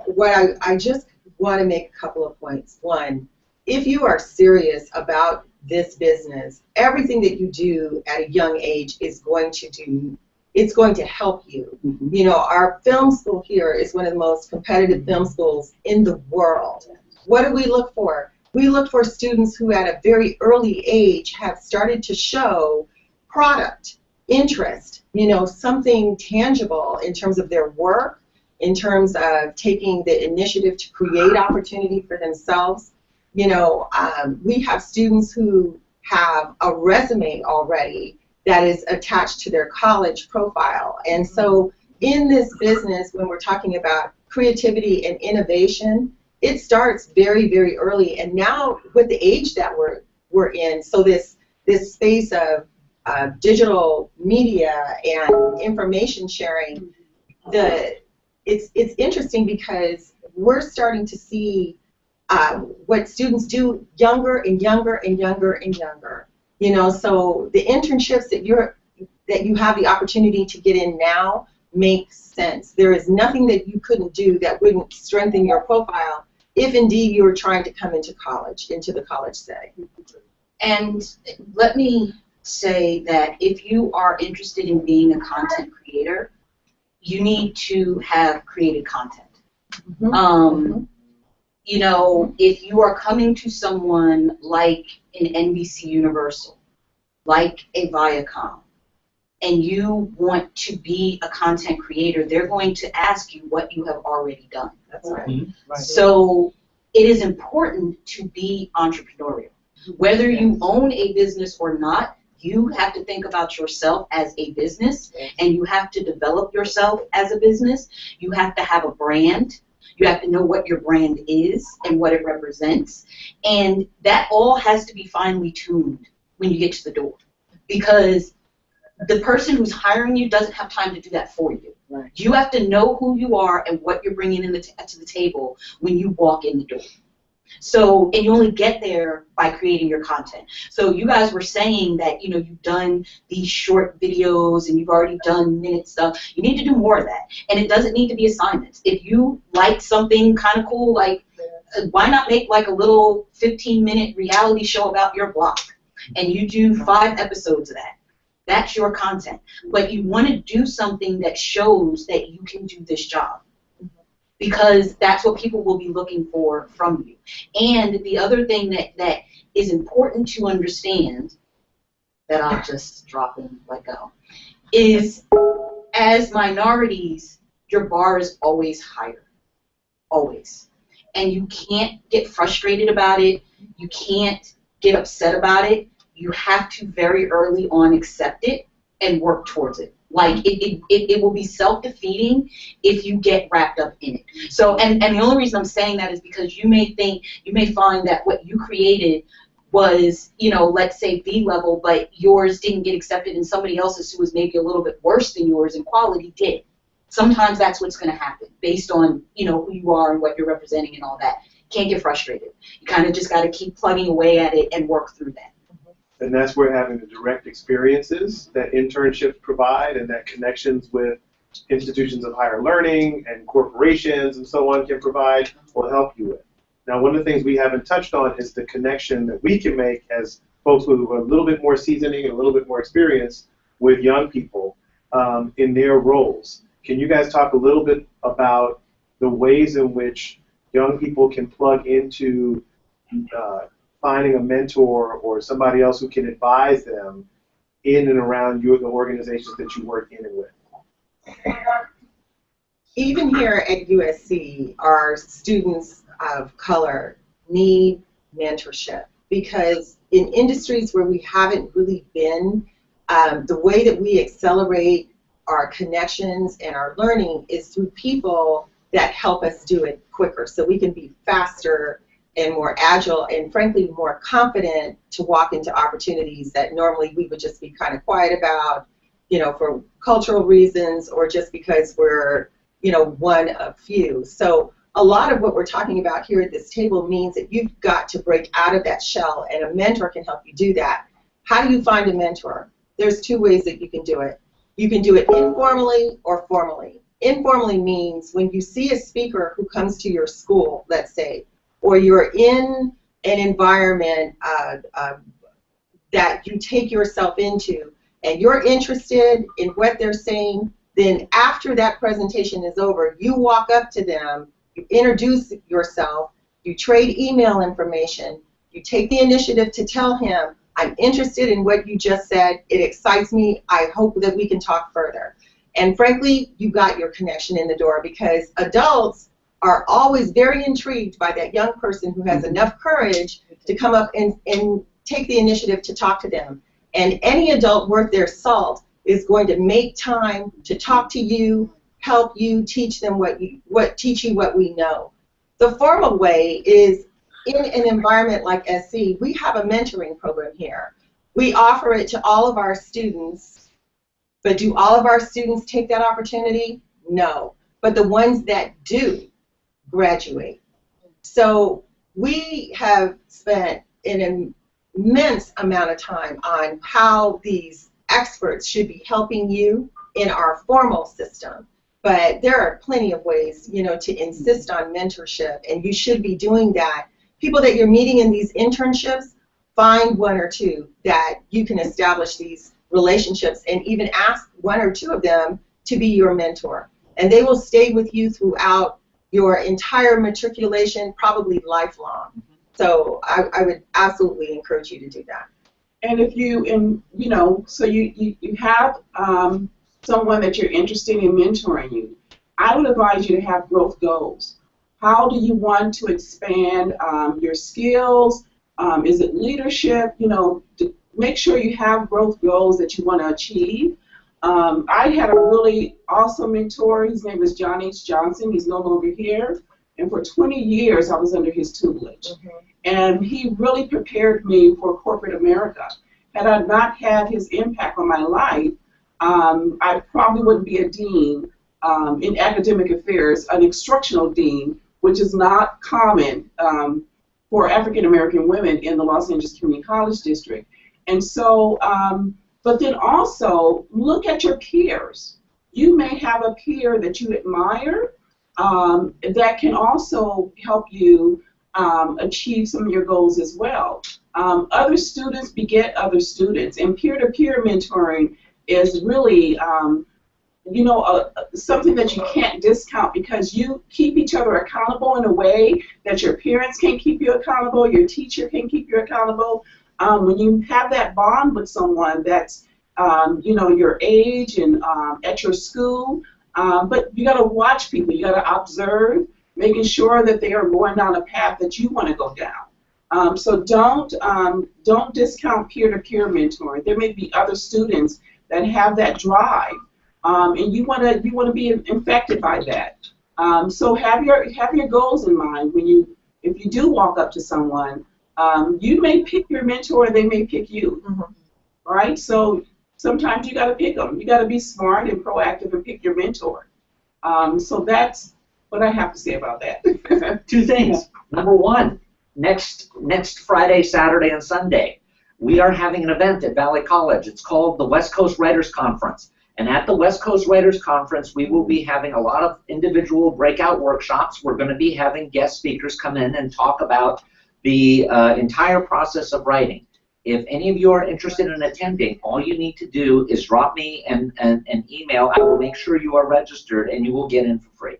what I just want to make a couple of points. One, if you are serious about this business, everything that you do at a young age is going to help you. Our film school here is one of the most competitive film schools in the world. What do we look for? We look for students who at a very early age have started to show product. interest, something tangible in terms of their work, in terms of taking the initiative to create opportunity for themselves. We have students who have a resume already that is attached to their college profile. And so in this business, when we're talking about creativity and innovation, it starts very, very early. And now with the age that we're in, so this space of digital media and information sharing, it's interesting because we're starting to see what students do younger and younger and younger and younger. So the internships that you have the opportunity to get in now makes sense. There is nothing that you couldn't do that wouldn't strengthen your profile if indeed you were trying to come into the college setting. And let me say that if you are interested in being a content creator, you need to have created content. If you are coming to someone like an NBC Universal, like a Viacom, and you want to be a content creator, they're going to ask you what you have already done. That's right. So it is important to be entrepreneurial. Whether you own a business or not, you have to think about yourself as a business, and you have to develop yourself as a business. You have to have a brand. You have to know what your brand is and what it represents. And that all has to be finely tuned when you get to the door, because the person who's hiring you doesn't have time to do that for you. Right. You have to know who you are and what you're bringing to the table when you walk in the door. So, and you only get there by creating your content. So you guys were saying that, you've done these short videos and you've already done minute stuff. You need to do more of that. And it doesn't need to be assignments. If you like something kind of cool, like, why not make like a little 15-minute reality show about your block? And you do 5 episodes of that. That's your content. But you want to do something that shows that you can do this job, because that's what people will be looking for from you. And the other thing that is important to understand, that I'll just drop in, let go, is as minorities, your bar is always higher. Always. And you can't get frustrated about it. You can't get upset about it. You have to very early on accept it and work towards it. Like, it will be self-defeating if you get wrapped up in it. So, and the only reason I'm saying that is because you may find that what you created was, let's say B level, but yours didn't get accepted, and somebody else's who was maybe a little bit worse than yours in quality did. Sometimes that's what's going to happen based on, who you are and what you're representing and all that. Can't get frustrated. You kind of just got to keep plugging away at it and work through that. And that's where having the direct experiences that internships provide and that connections with institutions of higher learning and corporations and so on can provide will help you with. Now, one of the things we haven't touched on is the connection that we can make as folks who have a little bit more seasoning and a little bit more experience with young people in their roles. Can you guys talk a little bit about the ways in which young people can plug into finding a mentor or somebody else who can advise them in and around the organizations that you work in and with? Even here at USC, our students of color need mentorship, because in industries where we haven't really been, the way that we accelerate our connections and our learning is through people that help us do it quicker, so we can be faster and more agile and frankly more confident to walk into opportunities that normally we would just be kind of quiet about, for cultural reasons or just because we're, one of few. So a lot of what we're talking about here at this table means that you've got to break out of that shell, and a mentor can help you do that. How do you find a mentor? There's 2 ways that you can do it. You can do it informally or formally. Informally means when you see a speaker who comes to your school, let's say, or you're in an environment that you take yourself into, and you're interested in what they're saying, then after that presentation is over, you walk up to them, you introduce yourself, you trade email information, you take the initiative to tell him I'm interested in what you just said. It excites me. I hope that we can talk further. And frankly, you got your connection in the door, because adults are always very intrigued by that young person who has enough courage to come up and take the initiative to talk to them. And any adult worth their salt is going to make time to talk to you, help you, teach them what we know. The formal way is in an environment like SC, we have a mentoring program here. We offer it to all of our students, but do all of our students take that opportunity? No. But the ones that do graduate. So we have spent an immense amount of time on how these experts should be helping you in our formal system. But there are plenty of ways, you know, to insist on mentorship, and you should be doing that. People that you're meeting in these internships, find one or two that you can establish these relationships, and even ask one or two of them to be your mentor. And they will stay with you throughout your entire matriculation, probably lifelong. So I would absolutely encourage you to do that. And if you, so you have someone that you're interested in mentoring you, I would advise you to have growth goals. How do you want to expand your skills? Is it leadership? To make sure you have growth goals that you want to achieve. I had a really awesome mentor. His name is John H. Johnson. He's no longer here. And for 20 years, I was under his tutelage. And he really prepared me for corporate America. Had I not had his impact on my life, I probably wouldn't be a dean in academic affairs, an instructional dean, which is not common for African American women in the Los Angeles Community College District. And so, but then also look at your peers. You may have a peer that you admire that can also help you achieve some of your goals as well. Other students beget other students, and peer-to-peer mentoring is really something that you can't discount, because you keep each other accountable in a way that your parents can't keep you accountable, your teacher can't keep you accountable. When you have that bond with someone that's your age and at your school, but you got to watch people, you got to observe, making sure that they are going down a path that you want to go down. So don't discount peer-to-peer mentoring. There may be other students that have that drive, and you want to be infected by that. So have your goals in mind when if you do walk up to someone. You may pick your mentor, they may pick you, right? So sometimes you got to pick them. You got to be smart and proactive and pick your mentor. So that's what I have to say about that. Two things. Number one, next Friday, Saturday, and Sunday, we are having an event at Valley College. It's called the West Coast Writers Conference. And at the West Coast Writers Conference, we will be having a lot of individual breakout workshops. We're going to be having guest speakers come in and talk about the entire process of writing. If any of you are interested in attending, all you need to do is drop me an email. I will make sure you are registered, and you will get in for free.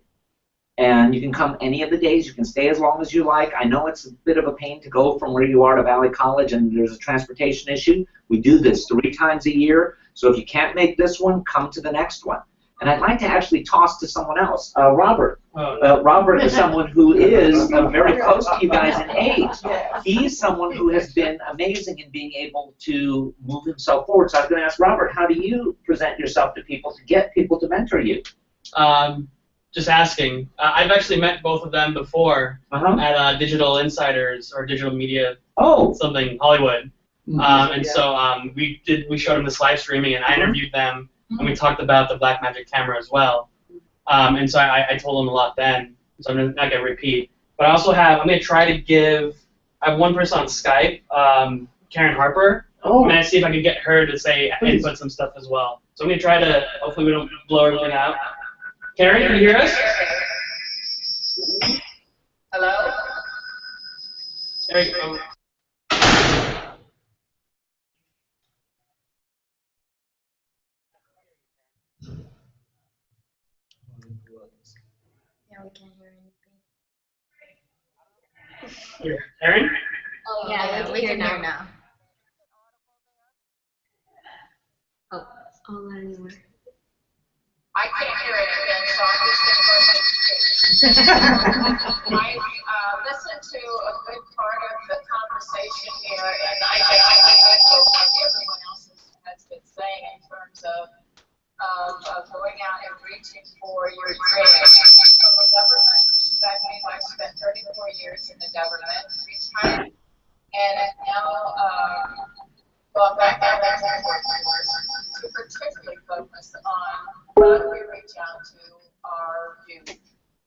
And you can come any of the days. You can stay as long as you like. I know it's a bit of a pain to go from where you are to Valley College, and there's a transportation issue. We do this 3 times a year. So if you can't make this one, come to the next one. And I'd like to actually toss to someone else. Robert. Robert is someone who is very close to you guys in age. He's someone who has been amazing in being able to move himself forward. So I was going to ask Robert, how do you present yourself to people to get people to mentor you? Just asking. I've actually met both of them before at Digital Insiders or Digital Media something Hollywood. And so we showed them this live streaming, and I interviewed them. And we talked about the Blackmagic camera as well. And so I told them a lot then, so I'm not going to repeat. But I also I'm going to try to I have one person on Skype, Karen Harper. I'm going to see if I can get her to input some stuff as well. So I'm going to try to, hopefully we don't blow everything out. Karen, can you hear us? Hello? There you go. Yeah, we can't hear anything. Aaron? Oh, yeah, we can hear now. all that anymore. I can't hear anything, so I'm just going to go ahead and speak. I listened to a good part of the conversation here, and I definitely echo what everyone else has been saying in terms of going out and reaching for your dreams. From a government perspective, I've spent 34 years in the government, retired, and now, well, back now that's to particularly focus on how do we reach out to our youth.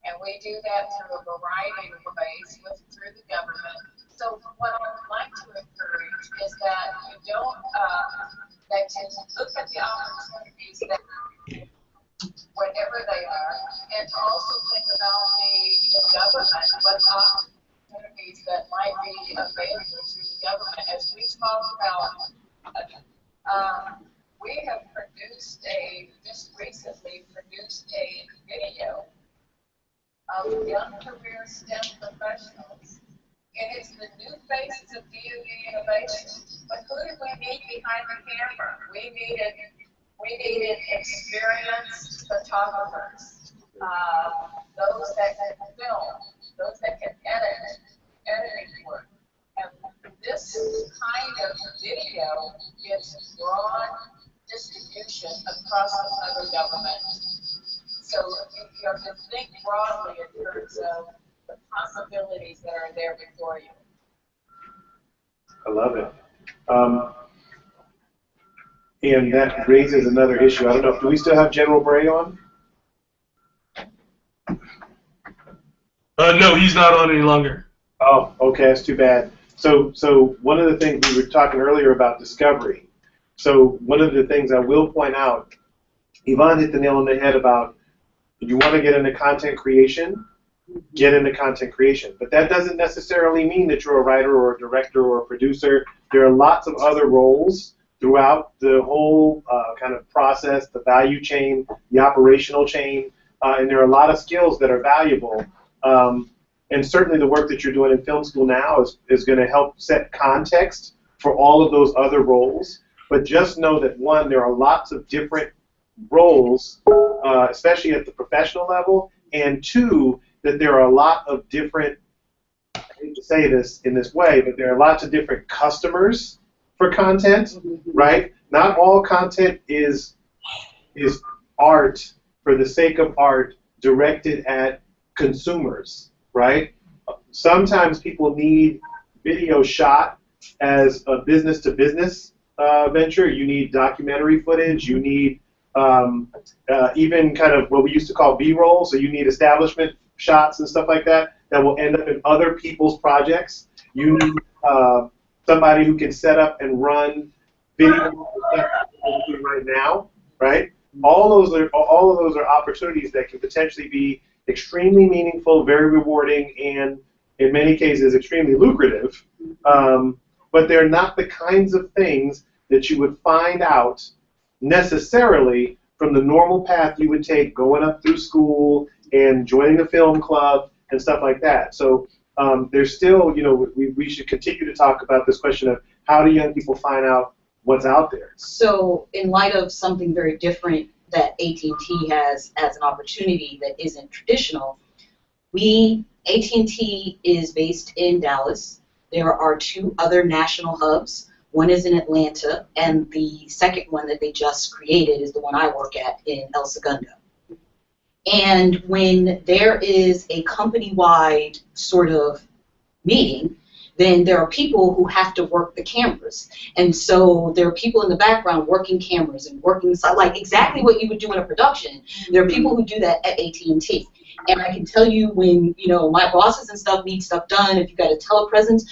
And we do that through a variety of ways through the government. So what I would like to encourage is that you don't, that you look at the opportunities that whatever they are, and to also think about the government, what opportunities that might be available to the government. As we talk about, we have just recently produced a video of young career STEM professionals. And it's the new faces of DOD innovation. But who did we need behind the camera? We needed experienced photographers, those that can film, those that can editing work. And this kind of video gets broad distribution across the federal government. So you have to think broadly in terms of the possibilities that are there before you. I love it. And that raises another issue. I don't know, do we still have General Bray on? No, he's not on any longer. Oh, okay, that's too bad. So one of the things we were talking earlier about discovery. So one of the things I will point out, Yvonne hit the nail on the head about you want to get into content creation, get into content creation. But that doesn't necessarily mean that you're a writer or a director or a producer. There are lots of other roles throughout the whole kind of process, the value chain, the operational chain, and there are a lot of skills that are valuable. And certainly the work that you're doing in film school now is going to help set context for all of those other roles. But just know that, one, there are lots of different roles, especially at the professional level, and two, that there are a lot of different, I hate to say this in this way, but there are lots of different customers for content, right? Not all content is art for the sake of art directed at consumers, right? Sometimes people need video shot as a business-to-business venture. You need documentary footage. You need even kind of what we used to call B-roll, so you need establishment shots and stuff like that that will end up in other people's projects. You need somebody who can set up and run video right now, right? All of those are opportunities that can potentially be extremely meaningful, very rewarding, and in many cases extremely lucrative. But they're not the kinds of things that you would find out necessarily from the normal path you would take going up through school and joining a film club and stuff like that. So there's still, we should continue to talk about this question of how do young people find out what's out there. So in light of something very different that AT&T has as an opportunity that isn't traditional, AT&T is based in Dallas. There are 2 other national hubs. One is in Atlanta, and the second one that they just created is the one I work at in El Segundo. And when there is a company-wide sort of meeting, then there are people who have to work the cameras. And so there are people in the background working cameras and working, like exactly what you would do in a production. There are people who do that at AT&T. And I can tell you when, my bosses and stuff need stuff done, if you've got a telepresence,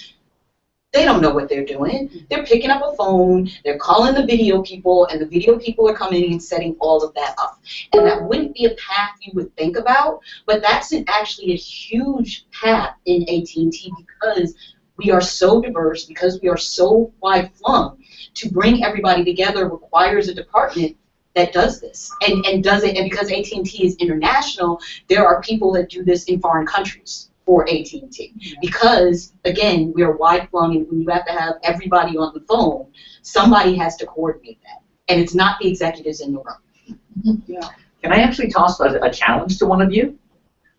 they don't know what they're doing. They're picking up a phone, they're calling the video people, and the video people are coming and setting all of that up. And that wouldn't be a path you would think about, but that's actually a huge path in AT&T because we are so diverse, because we are so wide-flung. To bring everybody together requires a department that does this and does it. And because AT&T is international, there are people that do this in foreign countries for AT&T. Because, again, we are wide-flung, and when you have to have everybody on the phone, somebody has to coordinate that. and it's not the executives in the room. Yeah. Can I actually toss a challenge to one of you?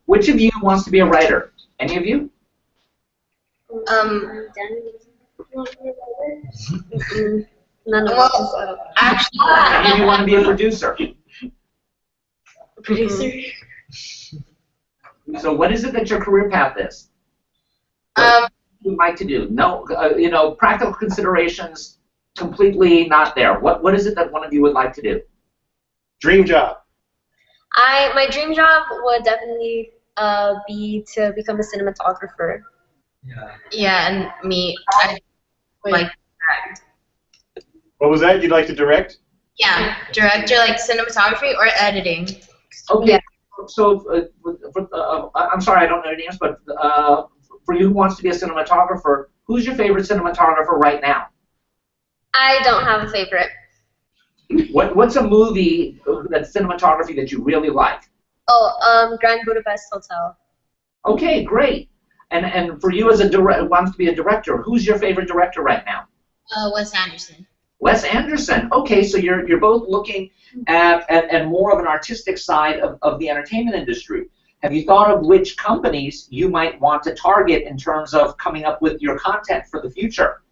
Which of you wants to be a writer? Any of you? None of us. Actually, Any of you want to be a producer? Producer. So what is it that your career path is? What would you like to do? No, you know, practical considerations completely not there. What is it that one of you would like to do? Dream job. My dream job would definitely be to become a cinematographer. Yeah, and me, I like direct. What was that? You'd like to direct? Yeah, director, like cinematography or editing. Okay. Yeah. So I'm sorry, I don't know your names, but for you who wants to be a cinematographer, who's your favorite cinematographer right now? I don't have a favorite. What's a movie that's cinematography that you really like? Oh, Grand Budapest Hotel. Okay, great. And for you as wants to be a director, who's your favorite director right now? Wes Anderson. Wes Anderson. Okay, so you're both looking at more of an artistic side of the entertainment industry. Have you thought of which companies you might want to target in terms of coming up with your content for the future?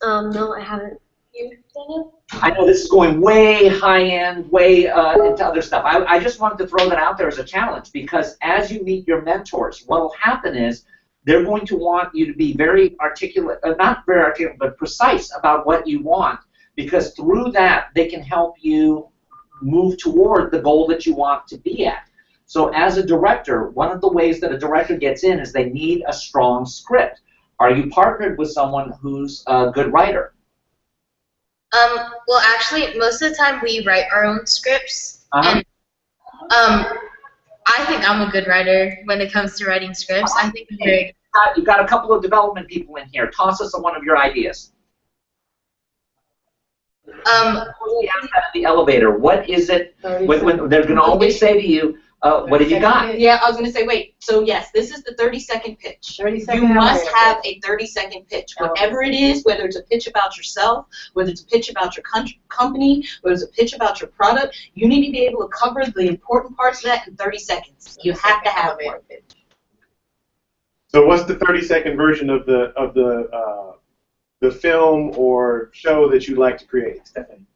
No, I haven't. You, Daniel? I know this is going way high-end, way into other stuff. I just wanted to throw that out there as a challenge because as you meet your mentors, what will happen is they're going to want you to be very articulate, not very articulate, but precise about what you want because through that they can help you move toward the goal that you want to be at. So as a director, one of the ways that a director gets in is they need a strong script. Are you partnered with someone who's a good writer? Well, actually, most of the time we write our own scripts, and I think I'm a good writer when it comes to writing scripts. I think I'm very good. You've got a couple of development people in here. Toss us one of your ideas. The elevator. What is it? When they're going to always say to you, what have you got? Yeah, I was going to say, wait. So yes, this is the 30-second pitch. 30-second you must elevator have a 30-second pitch. Whatever it is, whether it's a pitch about yourself, whether it's a pitch about your company, whether it's a pitch about your product, you need to be able to cover the important parts of that in 30 seconds. You have to have one. So what's the 30-second version of the film or show that you'd like to create, Stephanie?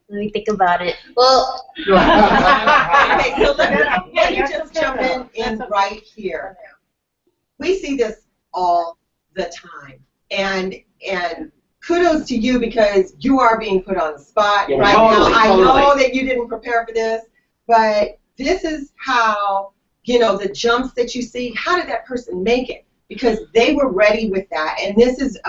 Let me think about it. Well, okay, so let me just jump in right here. We see this all the time, and kudos to you because you are being put on the spot right now. I know that you didn't prepare for this, but this is how, you know, the jumps that you see, how did that person make it? Because they were ready with that, and this is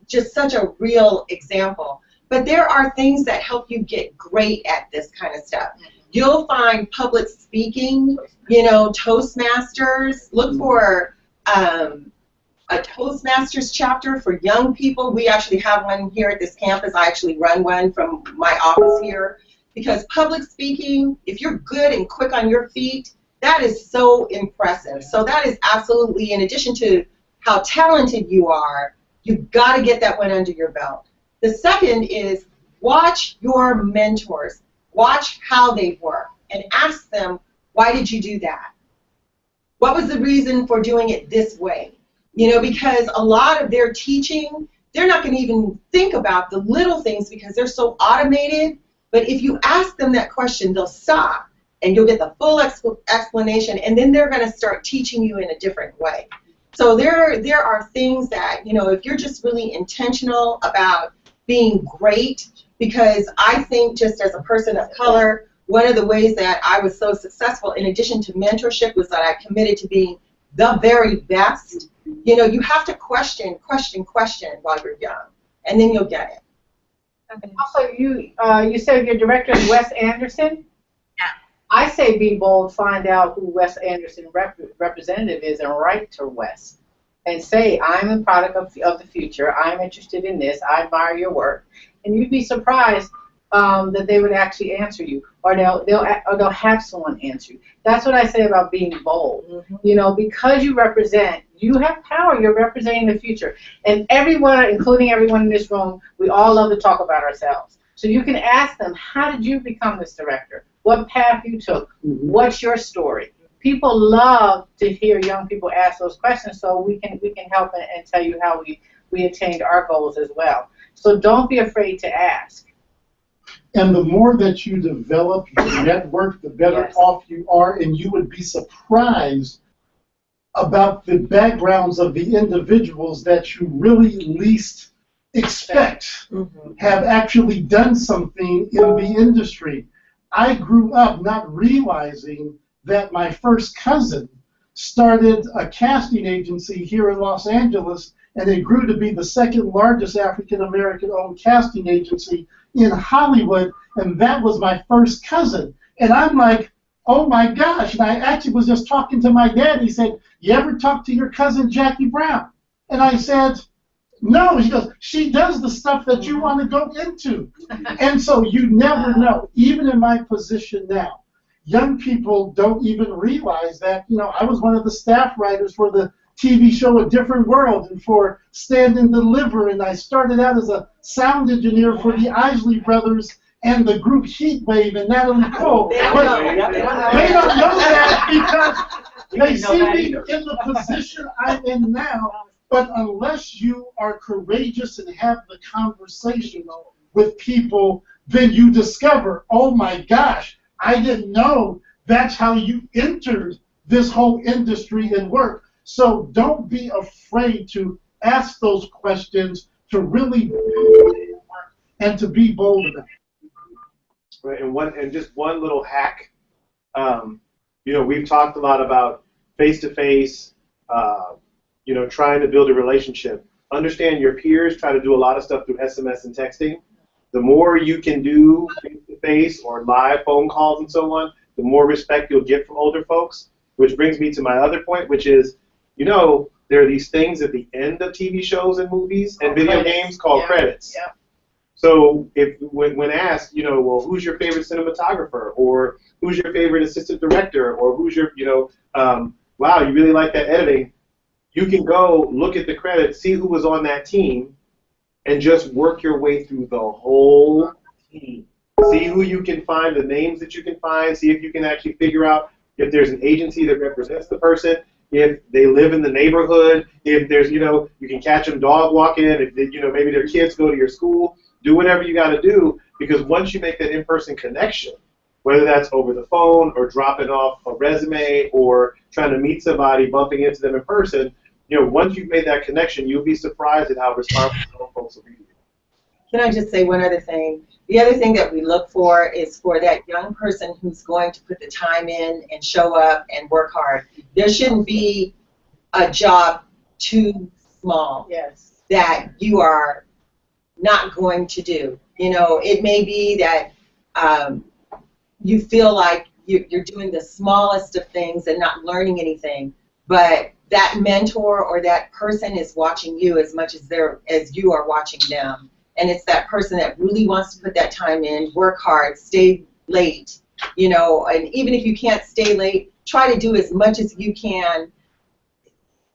just such a real example. But there are things that help you get great at this kind of stuff. You'll find public speaking, you know, Toastmasters. Look for a Toastmasters chapter for young people. We actually have one here at this campus. I actually run one from my office here. Because public speaking, if you're good and quick on your feet, that is so impressive. So that is absolutely, in addition to how talented you are, you've got to get that one under your belt. The second is watch your mentors. Watch how they work and ask them, why did you do that? What was the reason for doing it this way? You know, because a lot of their teaching, they're not going to even think about the little things because they're so automated. But if you ask them that question, they'll stop and you'll get the full explanation, and then they're going to start teaching you in a different way. So there are things that, you know, if you're just really intentional about being great, because I think just as a person of color, one of the ways that I was so successful in addition to mentorship was that I committed to being the very best. You know, you have to question while you're young, and then you'll get it. Okay. Also, you said your director is Wes Anderson? Yeah. I say be bold, find out who Wes Anderson representative is, and write to Wes. And say, I'm a product of the future, I'm interested in this, I admire your work. And you'd be surprised that they would actually answer you. or they'll have someone answer you. That's what I say about being bold. You know, because you represent, you have power. You're representing the future. And everyone, including everyone in this room, we all love to talk about ourselves. So you can ask them, how did you become this director? What path you took? What's your story? People love to hear young people ask those questions, so we can help and tell you how we attained our goals as well. So don't be afraid to ask. And the more that you develop your network, the better off you are, and you would be surprised about the backgrounds of the individuals that you really least expect have actually done something in the industry. I grew up not realizing that my first cousin started a casting agency here in Los Angeles, and it grew to be the second largest African-American owned casting agency in Hollywood, and that was my first cousin. And I'm like, oh my gosh, and I actually was just talking to my dad. He said, you ever talk to your cousin Jackie Brown? And I said, no. He goes, she does the stuff that you want to go into. And so you never know. Even in my position now, young people don't even realize that, you know, I was one of the staff writers for the TV show A Different World and for Stand and Deliver, and I started out as a sound engineer for the Isley Brothers and the group Heatwave and Natalie Cole. But they don't know that because they see me in the position I'm in now. But unless you are courageous and have the conversation with people, then you discover, oh my gosh, I didn't know that's how you entered this whole industry and work. So don't be afraid to ask those questions, to really and to be bold about it. Right, and just one little hack. You know, we've talked a lot about face-to-face, you know, trying to build a relationship. Understand your peers try to do a lot of stuff through SMS and texting. The more you can do face-to-face or live phone calls and so on, the more respect you'll get from older folks, which brings me to my other point, which is, you know, there are these things at the end of TV shows and movies and video games called credits. Yeah. So when asked, you know, well, who's your favorite cinematographer, or who's your favorite assistant director, or who's your, you know, wow, you really like that editing, you can go look at the credits, see who was on that team, and just work your way through the whole team. See who you can find, the names that you can find, see if you can actually figure out if there's an agency that represents the person, if they live in the neighborhood, if there's, you know, you can catch them dog walking, if they, you know, maybe their kids go to your school. Do whatever you got to do, because once you make that in-person connection, whether that's over the phone or dropping off a resume or trying to meet somebody, bumping into them in person, you know, once you've made that connection, you'll be surprised at how responsive folks will be. Can I just say one other thing? The other thing that we look for is for that young person who's going to put the time in and show up and work hard. There shouldn't be a job too small that you are not going to do. You know, it may be that you feel like you're doing the smallest of things and not learning anything, but that mentor or that person is watching you as much as you are watching them. And it's that person that really wants to put that time in, work hard, stay late, you know, and even if you can't stay late, try to do as much as you can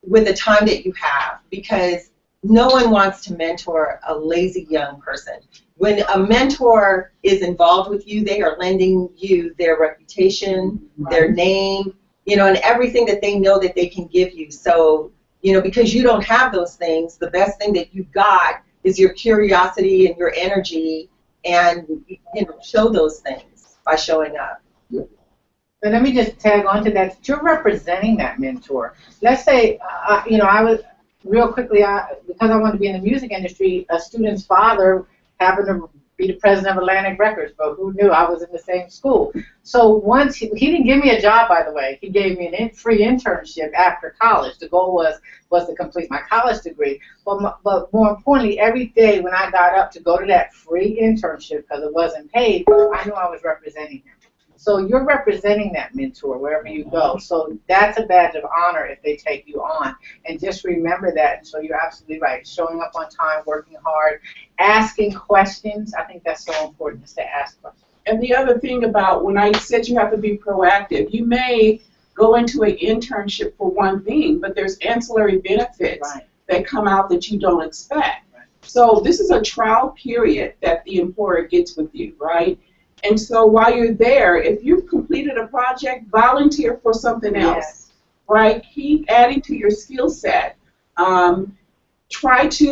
with the time that you have, because no one wants to mentor a lazy young person. When a mentor is involved with you, they are lending you their reputation, their name, you know, and everything that they know that they can give you. So, you know, because you don't have those things, the best thing that you've got is your curiosity and your energy, and, you know, show those things by showing up. And let me just tag on to that. You're representing that mentor. Let's say, you know, I was, real quickly, because I wanted to be in the music industry, a student's father happened to be the president of Atlantic Records, but who knew I was in the same school. So once, he didn't give me a job, by the way. He gave me a free internship after college. The goal was to complete my college degree. But more importantly, every day when I got up to go to that free internship, because it wasn't paid, I knew I was representing him. So you're representing that mentor wherever you go. So that's a badge of honor if they take you on. And just remember that. So you're absolutely right. Showing up on time, working hard, asking questions. I think that's so important, is to ask questions. And the other thing about when I said you have to be proactive, you may go into an internship for one thing, but there's ancillary benefits that come out that you don't expect. So this is a trial period that the employer gets with you, right? And so while you're there, if you've completed a project, volunteer for something else, right? Keep adding to your skill set. Try to,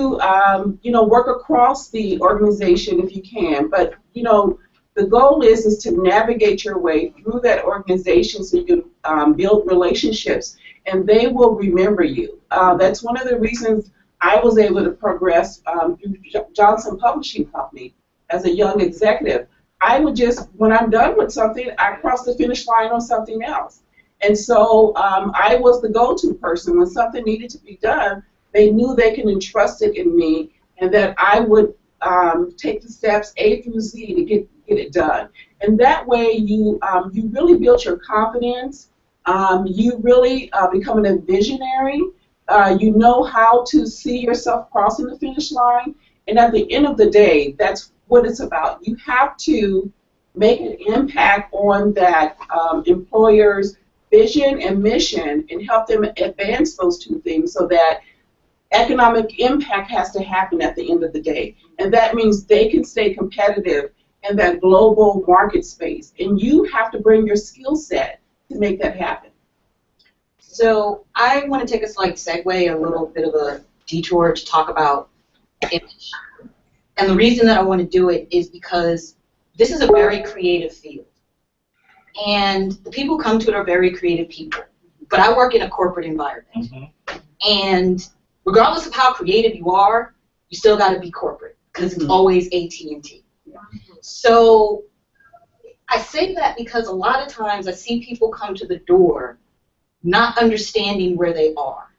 you know, work across the organization if you can, but, you know, the goal is to navigate your way through that organization so you can build relationships, and they will remember you. That's one of the reasons I was able to progress through Johnson Publishing Company as a young executive. I would just, when I'm done with something, I cross the finish line on something else. And so I was the go-to person. When something needed to be done, they knew they could entrust it in me, and that I would take the steps A through Z to get it done. And that way you really build your confidence. You really become a visionary. You know how to see yourself crossing the finish line. And at the end of the day, that's what it's about. You have to make an impact on that employer's vision and mission and help them advance those two things so that economic impact has to happen at the end of the day. And that means they can stay competitive in that global market space. And you have to bring your skill set to make that happen. So I want to take a slight segue, a little bit of a detour to talk about image. And the reason that I want to do it is because this is a very creative field. And the people who come to it are very creative people. But I work in a corporate environment. And regardless of how creative you are, you still got to be corporate because it's always AT&T. So I say that because a lot of times I see people come to the door not understanding where they are.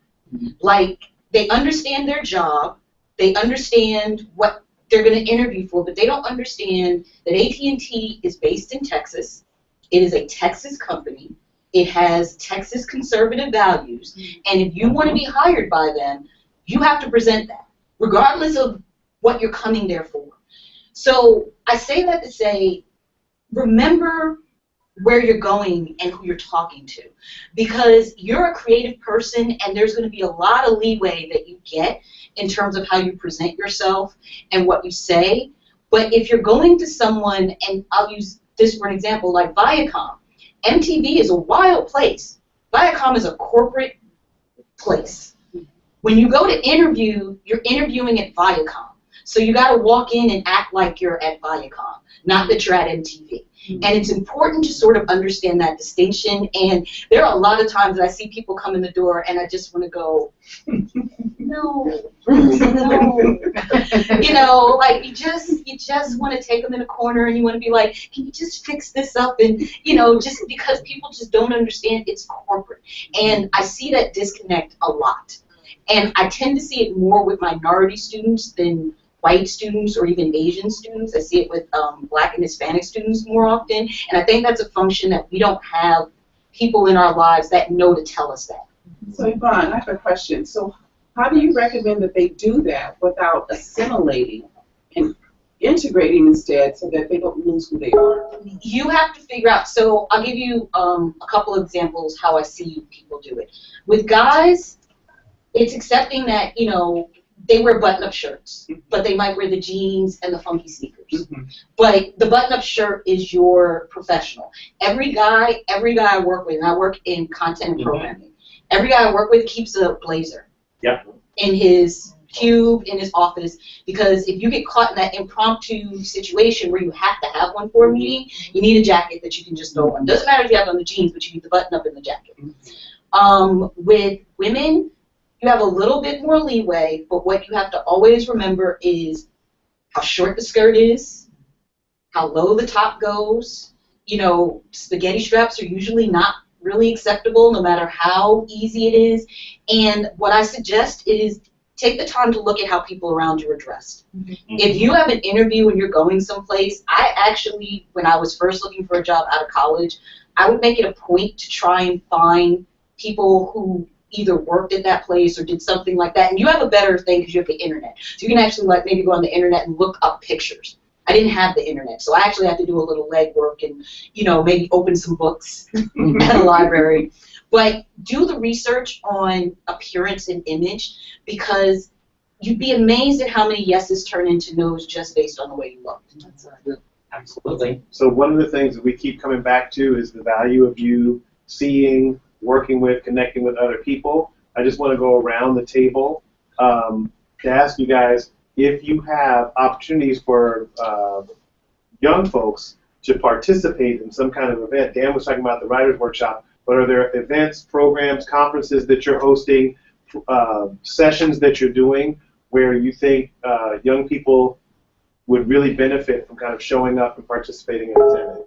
Like, they understand their job, they understand what they're going to interview for, but they don't understand that AT&T is based in Texas. It is a Texas company. It has Texas conservative values. And if you want to be hired by them, you have to present that, regardless of what you're coming there for. So I say that to say, remember where you're going and who you're talking to. Because you're a creative person, and there's going to be a lot of leeway that you get in terms of how you present yourself and what you say. But if you're going to someone, and I'll use this for an example, like Viacom. MTV is a wild place. Viacom is a corporate place. When you go to interview, you're interviewing at Viacom. So you got to walk in and act like you're at Viacom, not that you're at MTV. And it's important to sort of understand that distinction. And there are a lot of times that I see people come in the door and I just want to go, no, no. You know, like you just want to take them in a corner and you want to be like, can you just fix this up? And, you know, just because people just don't understand it's corporate. And I see that disconnect a lot. And I tend to see it more with minority students than white students or even Asian students. I see it with Black and Hispanic students more often. And I think that's a function that we don't have people in our lives that know to tell us that. So Yvonne, I have a question. So how do you recommend that they do that without assimilating and integrating instead so that they don't lose who they are? You have to figure out, so I'll give you a couple of examples how I see people do it. With guys, it's accepting that, you know, they wear button-up shirts, but they might wear the jeans and the funky sneakers. But the button-up shirt is your professional. Every guy I work with, and I work in content and programming, every guy I work with keeps a blazer in his cube, in his office, because if you get caught in that impromptu situation where you have to have one for a meeting, you need a jacket that you can just throw on. Doesn't matter if you have on the jeans, but you need the button-up in the jacket. With women, you have a little bit more leeway, but what you have to always remember is how short the skirt is, how low the top goes. You know, spaghetti straps are usually not really acceptable no matter how easy it is. And what I suggest is take the time to look at how people around you are dressed. If you have an interview and you're going someplace, I actually, when I was first looking for a job out of college, I would make it a point to try and find people who either worked at that place or did something like that. And you have a better thing because you have the internet. So you can actually like maybe go on the internet and look up pictures. I didn't have the internet, so I actually had to do a little legwork and, you know, maybe open some books at a library. But do the research on appearance and image, because you'd be amazed at how many yeses turn into nos just based on the way you look. Absolutely. So one of the things that we keep coming back to is the value of you seeing, working with, connecting with other people. I just want to go around the table to ask you guys if you have opportunities for young folks to participate in some kind of event. Dan was talking about the Writers' Workshop, but are there events, programs, conferences that you're hosting, sessions that you're doing where you think young people would really benefit from kind of showing up and participating and attending?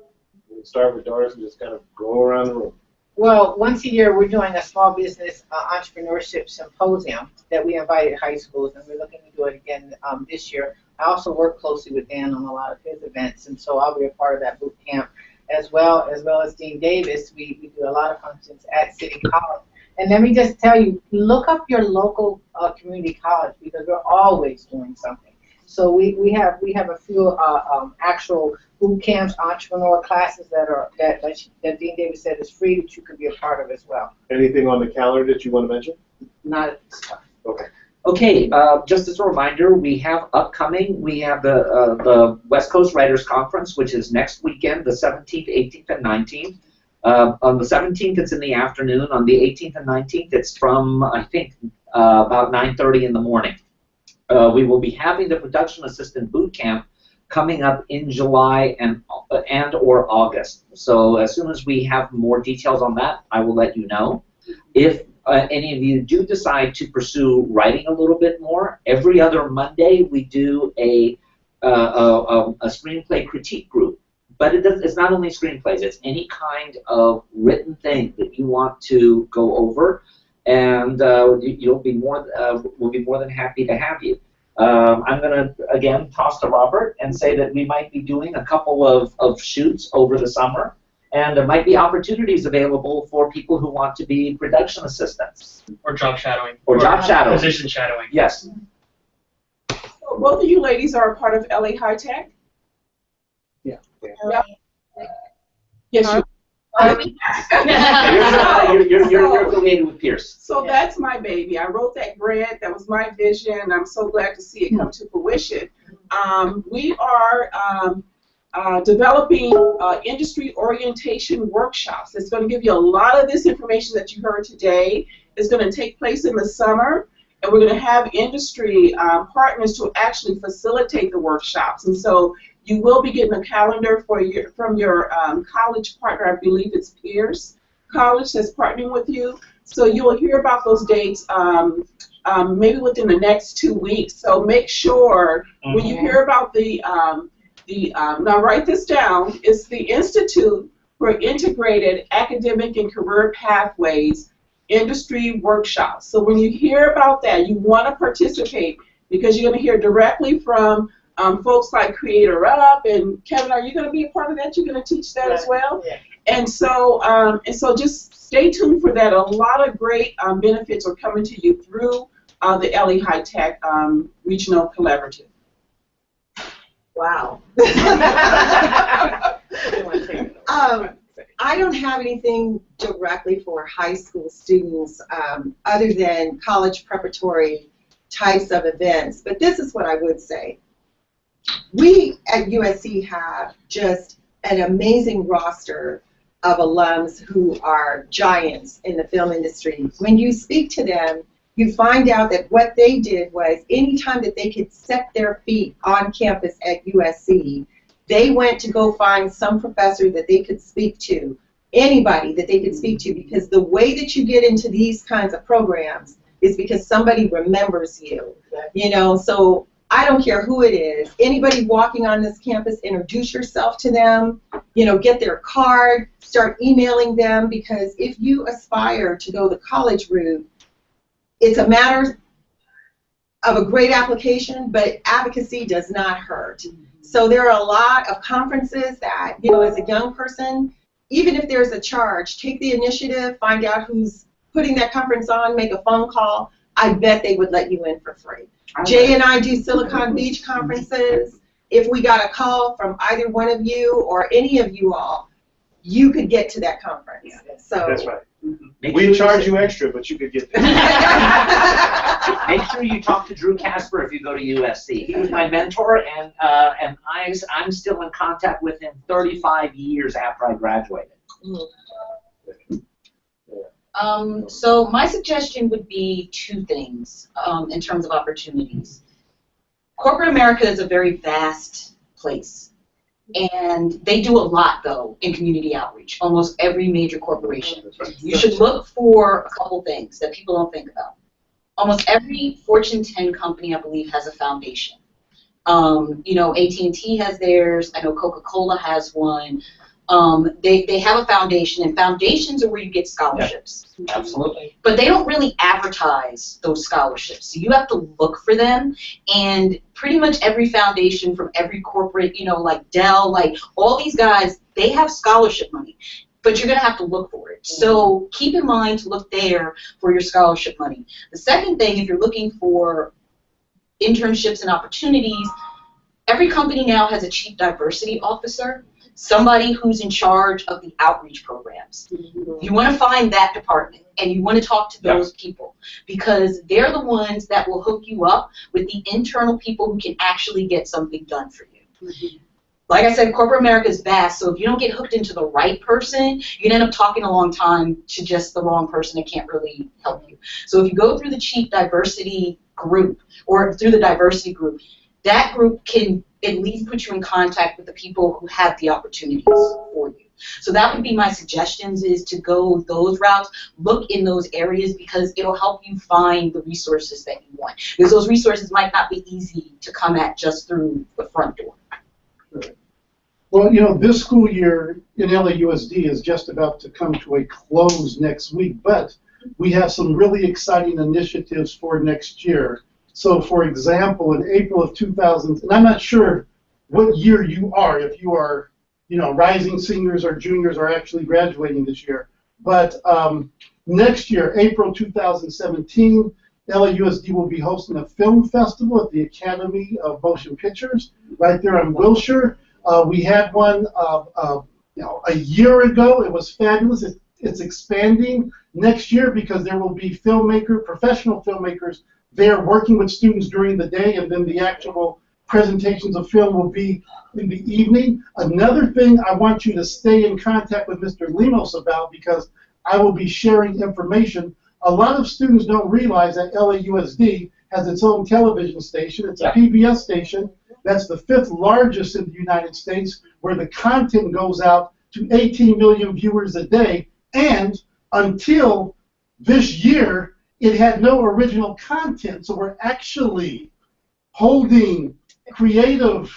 We can start with Doris and just kind of go around the room. Well, once a year we're doing a small business entrepreneurship symposium that we invited high schools, and we're looking to do it again this year. I also work closely with Dan on a lot of his events, and so I'll be a part of that boot camp as well as Dean Davis. We do a lot of functions at City College. And let me just tell you, look up your local community college, because we're always doing something. So we have a few actual boot camps, entrepreneur classes that Dean Davis said is free, that you could be a part of as well. Anything on the calendar that you want to mention? Not at this time. Okay. Okay, just as a reminder, we have the West Coast Writers Conference, which is next weekend, the 17th, 18th, and 19th. On the 17th, it's in the afternoon. On the 18th and 19th, it's from, I think, about 9:30 in the morning. We will be having the production assistant boot camp coming up in July and or August. So as soon as we have more details on that, I will let you know. If any of you do decide to pursue writing a little bit more, every other Monday we do a screenplay critique group. But it's not only screenplays; it's any kind of written thing that you want to go over, and we'll be more than happy to have you. I'm going to again toss to Robert and say that we might be doing a couple of shoots over the summer. And there might be opportunities available for people who want to be production assistants. Or job shadowing. Or job shadowing. Position shadowing. Yes. So both of you ladies are a part of LA High Tech? Yeah. Yeah. Yes, you You're affiliated with Pierce. So that's my baby. I wrote that grant. That was my vision. I'm so glad to see it come to fruition. We are developing industry orientation workshops. It's going to give you a lot of this information that you heard today. It's going to take place in the summer, and we're going to have industry partners to actually facilitate the workshops. And so you will be getting a calendar from your college partner. I believe it's Pierce College that's partnering with you. So you will hear about those dates maybe within the next 2 weeks. So make sure when you hear about now write this down, it's the Institute for Integrated Academic and Career Pathways Industry Workshops. So when you hear about that, you want to participate, because you're going to hear directly from folks like Creator Up, and Kevin, are you going to be a part of that? You're going to teach that as well? Yeah. And so just stay tuned for that. A lot of great benefits are coming to you through the LA High Tech Regional Collaborative. Wow. I don't have anything directly for high school students other than college preparatory types of events, but this is what I would say. We at USC have just an amazing roster of alums who are giants in the film industry. When you speak to them, you find out that what they did was anytime that they could set their feet on campus at USC, they went to go find some professor that they could speak to, anybody that they could speak to, because the way that you get into these kinds of programs is because somebody remembers you, you know. So I don't care who it is, anybody walking on this campus, introduce yourself to them, you know, get their card, start emailing them, because if you aspire to go the college route, it's a matter of a great application, but advocacy does not hurt. So there are a lot of conferences that, you know, as a young person, even if there's a charge, take the initiative, find out who's putting that conference on, make a phone call. I bet they would let you in for free. Jay and I do Silicon Beach conferences. if we got a call from either one of you or any of you all, you could get to that conference. So That's right. Make We sure charge you you extra, but you could get there. Make sure you talk to Drew Casper if you go to USC. He was my mentor, and I'm still in contact with him 35 years after I graduated. So my suggestion would be two things in terms of opportunities. Corporate America is a very vast place, and they do a lot, though, in community outreach, almost every major corporation. You should look for a couple things that people don't think about. Almost every Fortune 10 company, I believe, has a foundation. You know, AT&T has theirs. I know Coca-Cola has one. They have a foundation, and foundations are where you get scholarships. Yeah, absolutely. But they don't really advertise those scholarships. So you have to look for them, and pretty much every foundation from every corporate, you know, like Dell, like all these guys, they have scholarship money. But you're going to have to look for it. So keep in mind to look there for your scholarship money. The second thing, if you're looking for internships and opportunities, every company now has a chief diversity officer, somebody who's in charge of the outreach programs. You want to find that department, and you want to talk to those people, because they're the ones that will hook you up with the internal people who can actually get something done for you. Like I said, corporate America is vast, so if you don't get hooked into the right person, you can end up talking a long time to just the wrong person that can't really help you. So if you go through the chief diversity group, or through the diversity group, that group can at least put you in contact with the people who have the opportunities for you. So that would be my suggestions, is to go those routes, look in those areas, because it'll help you find the resources that you want. Because those resources might not be easy to come at just through the front door. Well, you know, this school year in LAUSD is just about to come to a close next week, but we have some really exciting initiatives for next year. So, for example, in April of 2000, and I'm not sure what year you are, if you are, you know, rising seniors or juniors are actually graduating this year, but next year, April 2017, LAUSD will be hosting a film festival at the Academy of Motion Pictures right there in Wilshire. We had one you know, a year ago. It was fabulous. It's expanding next year because there will be professional filmmakers there working with students during the day, and then the actual presentations of film will be in the evening. Another thing I want you to stay in contact with Mr. Lemos about, because I will be sharing information. A lot of students don't realize that LAUSD has its own television station. It's a PBS station. That's the 5th largest in the United States, where the content goes out to 18 million viewers a day. And until this year, it had no original content. So we're actually holding creative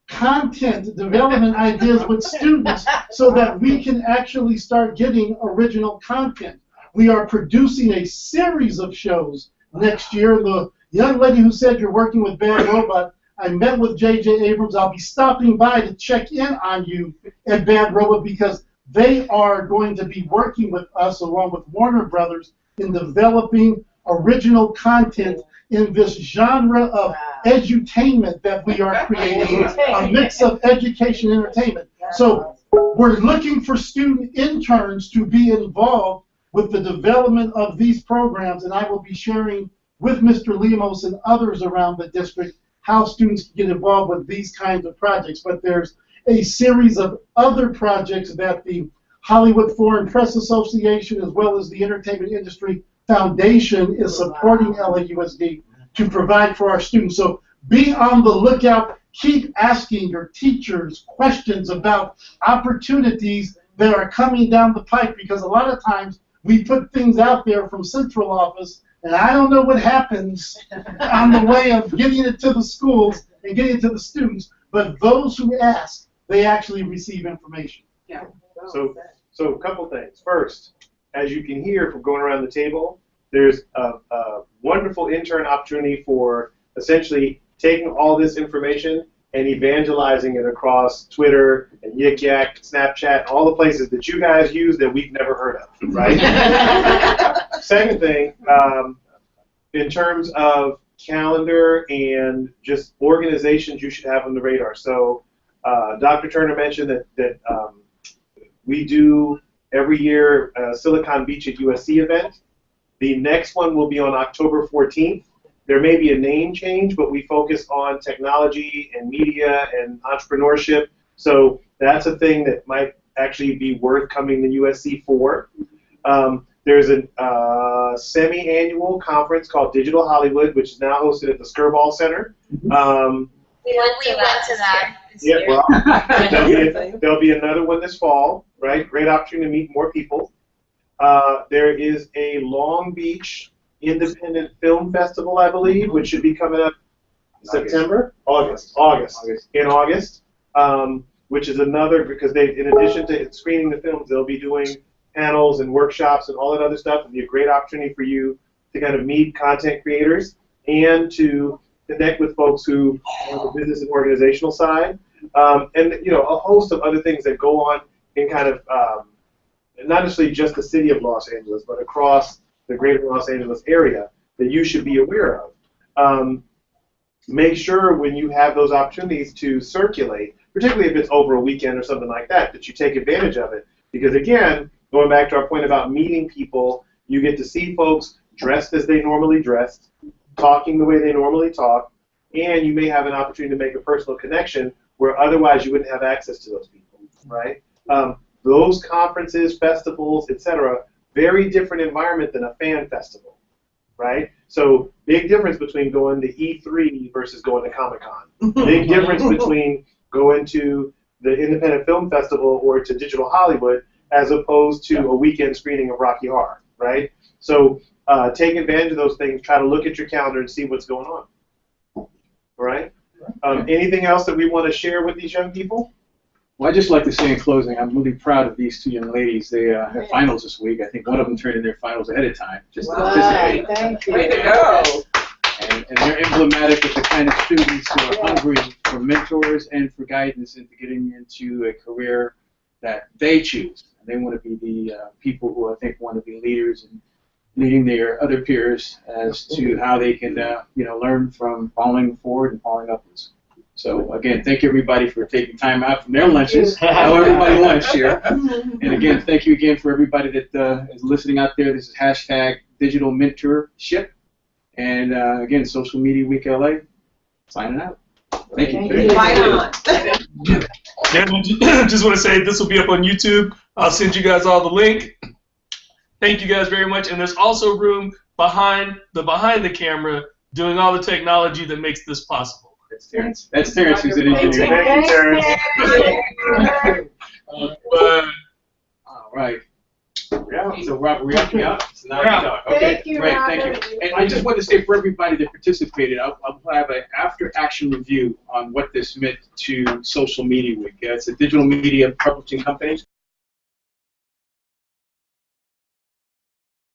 content development ideas with students so that we can actually start getting original content. We are producing a series of shows next year. The young lady who said you're working with Bad Robot, I met with J.J. Abrams. I'll be stopping by to check in on you at Bad Robot, because they are going to be working with us along with Warner Brothers in developing original content in this genre of edutainment that we are creating, a mix of education and entertainment. So we're looking for student interns to be involved with the development of these programs, and I will be sharing with Mr. Lemos and others around the district how students can get involved with these kinds of projects. But there's a series of other projects that the Hollywood Foreign Press Association, as well as the Entertainment Industry Foundation, is supporting LAUSD to provide for our students. So be on the lookout. Keep asking your teachers questions about opportunities that are coming down the pipe, because a lot of times we put things out there from central office, and I don't know what happens on the way of getting it to the schools and getting it to the students, but those who ask, they actually receive information. Yeah. So a couple things. First, as you can hear from going around the table, there's a wonderful intern opportunity for essentially taking all this information and evangelizing it across Twitter and Yik Yak, Snapchat, all the places that you guys use that we've never heard of, right? Second thing, in terms of calendar and just organizations you should have on the radar. So Dr. Turner mentioned that we do every year a Silicon Beach at USC event. The next one will be on October 14th. There may be a name change, but we focus on technology and media and entrepreneurship. So that's a thing that might actually be worth coming to USC for. There's a semi-annual conference called Digital Hollywood, which is now hosted at the Skirball Center. We went to that. Yeah, well, there'll be another one this fall, right? Great opportunity to meet more people. There is a Long Beach Independent Film Festival, I believe, which should be coming up September? August. In August, which is another, because they, in addition to screening the films, they'll be doing panels and workshops and all that other stuff. It'll be a great opportunity for you to kind of meet content creators and to connect with folks who are on the business and organizational side. And, you know, a host of other things that go on in kind of, not necessarily just the city of Los Angeles, but across the greater Los Angeles area that you should be aware of. Make sure when you have those opportunities to circulate, particularly if it's over a weekend or something like that, that you take advantage of it. Because again, going back to our point about meeting people, you get to see folks dressed as they normally dressed, talking the way they normally talk, and you may have an opportunity to make a personal connection where otherwise you wouldn't have access to those people, right? Those conferences, festivals, etc., very different environment than a fan festival, right? So big difference between going to E3 versus going to Comic-Con. Big difference between going to the Independent Film Festival or to Digital Hollywood as opposed to a weekend screening of Rocky Horror, right? So take advantage of those things. Try to look at your calendar and see what's going on. All right? Anything else that we want to share with these young people? Well, I'd just like to say in closing, I'm really proud of these two young ladies. They had finals this week. I think one of them turned in their finals ahead of time, just to participate. Thank you. Way to go. And they're emblematic of the kind of students who are hungry for mentors and for guidance into getting into a career that they choose. And they want to be the people who I think want to be leaders and leading their other peers as to how they can learn from falling forward and falling upwards. So again, thank you everybody for taking time out from their lunches. How everybody lunch here. And again, thank you again for everybody that is listening out there. This is hashtag Digital Mentorship. And again, Social Media Week LA. Signing out. Thank you. Just want to say this will be up on YouTube. I'll send you guys all the link. Thank you guys very much. And there's also room behind the camera doing all the technology that makes this possible. That's Terrence. That's Terrence who's an engineer. Thank you, Terrence. All right. So Robert, we're up now. So now you talk. Okay. Thank you, Great. Robert. Thank you. And I just want to say for everybody that participated, I'll have an after-action review on what this meant to Social Media Week. It's a digital media publishing company.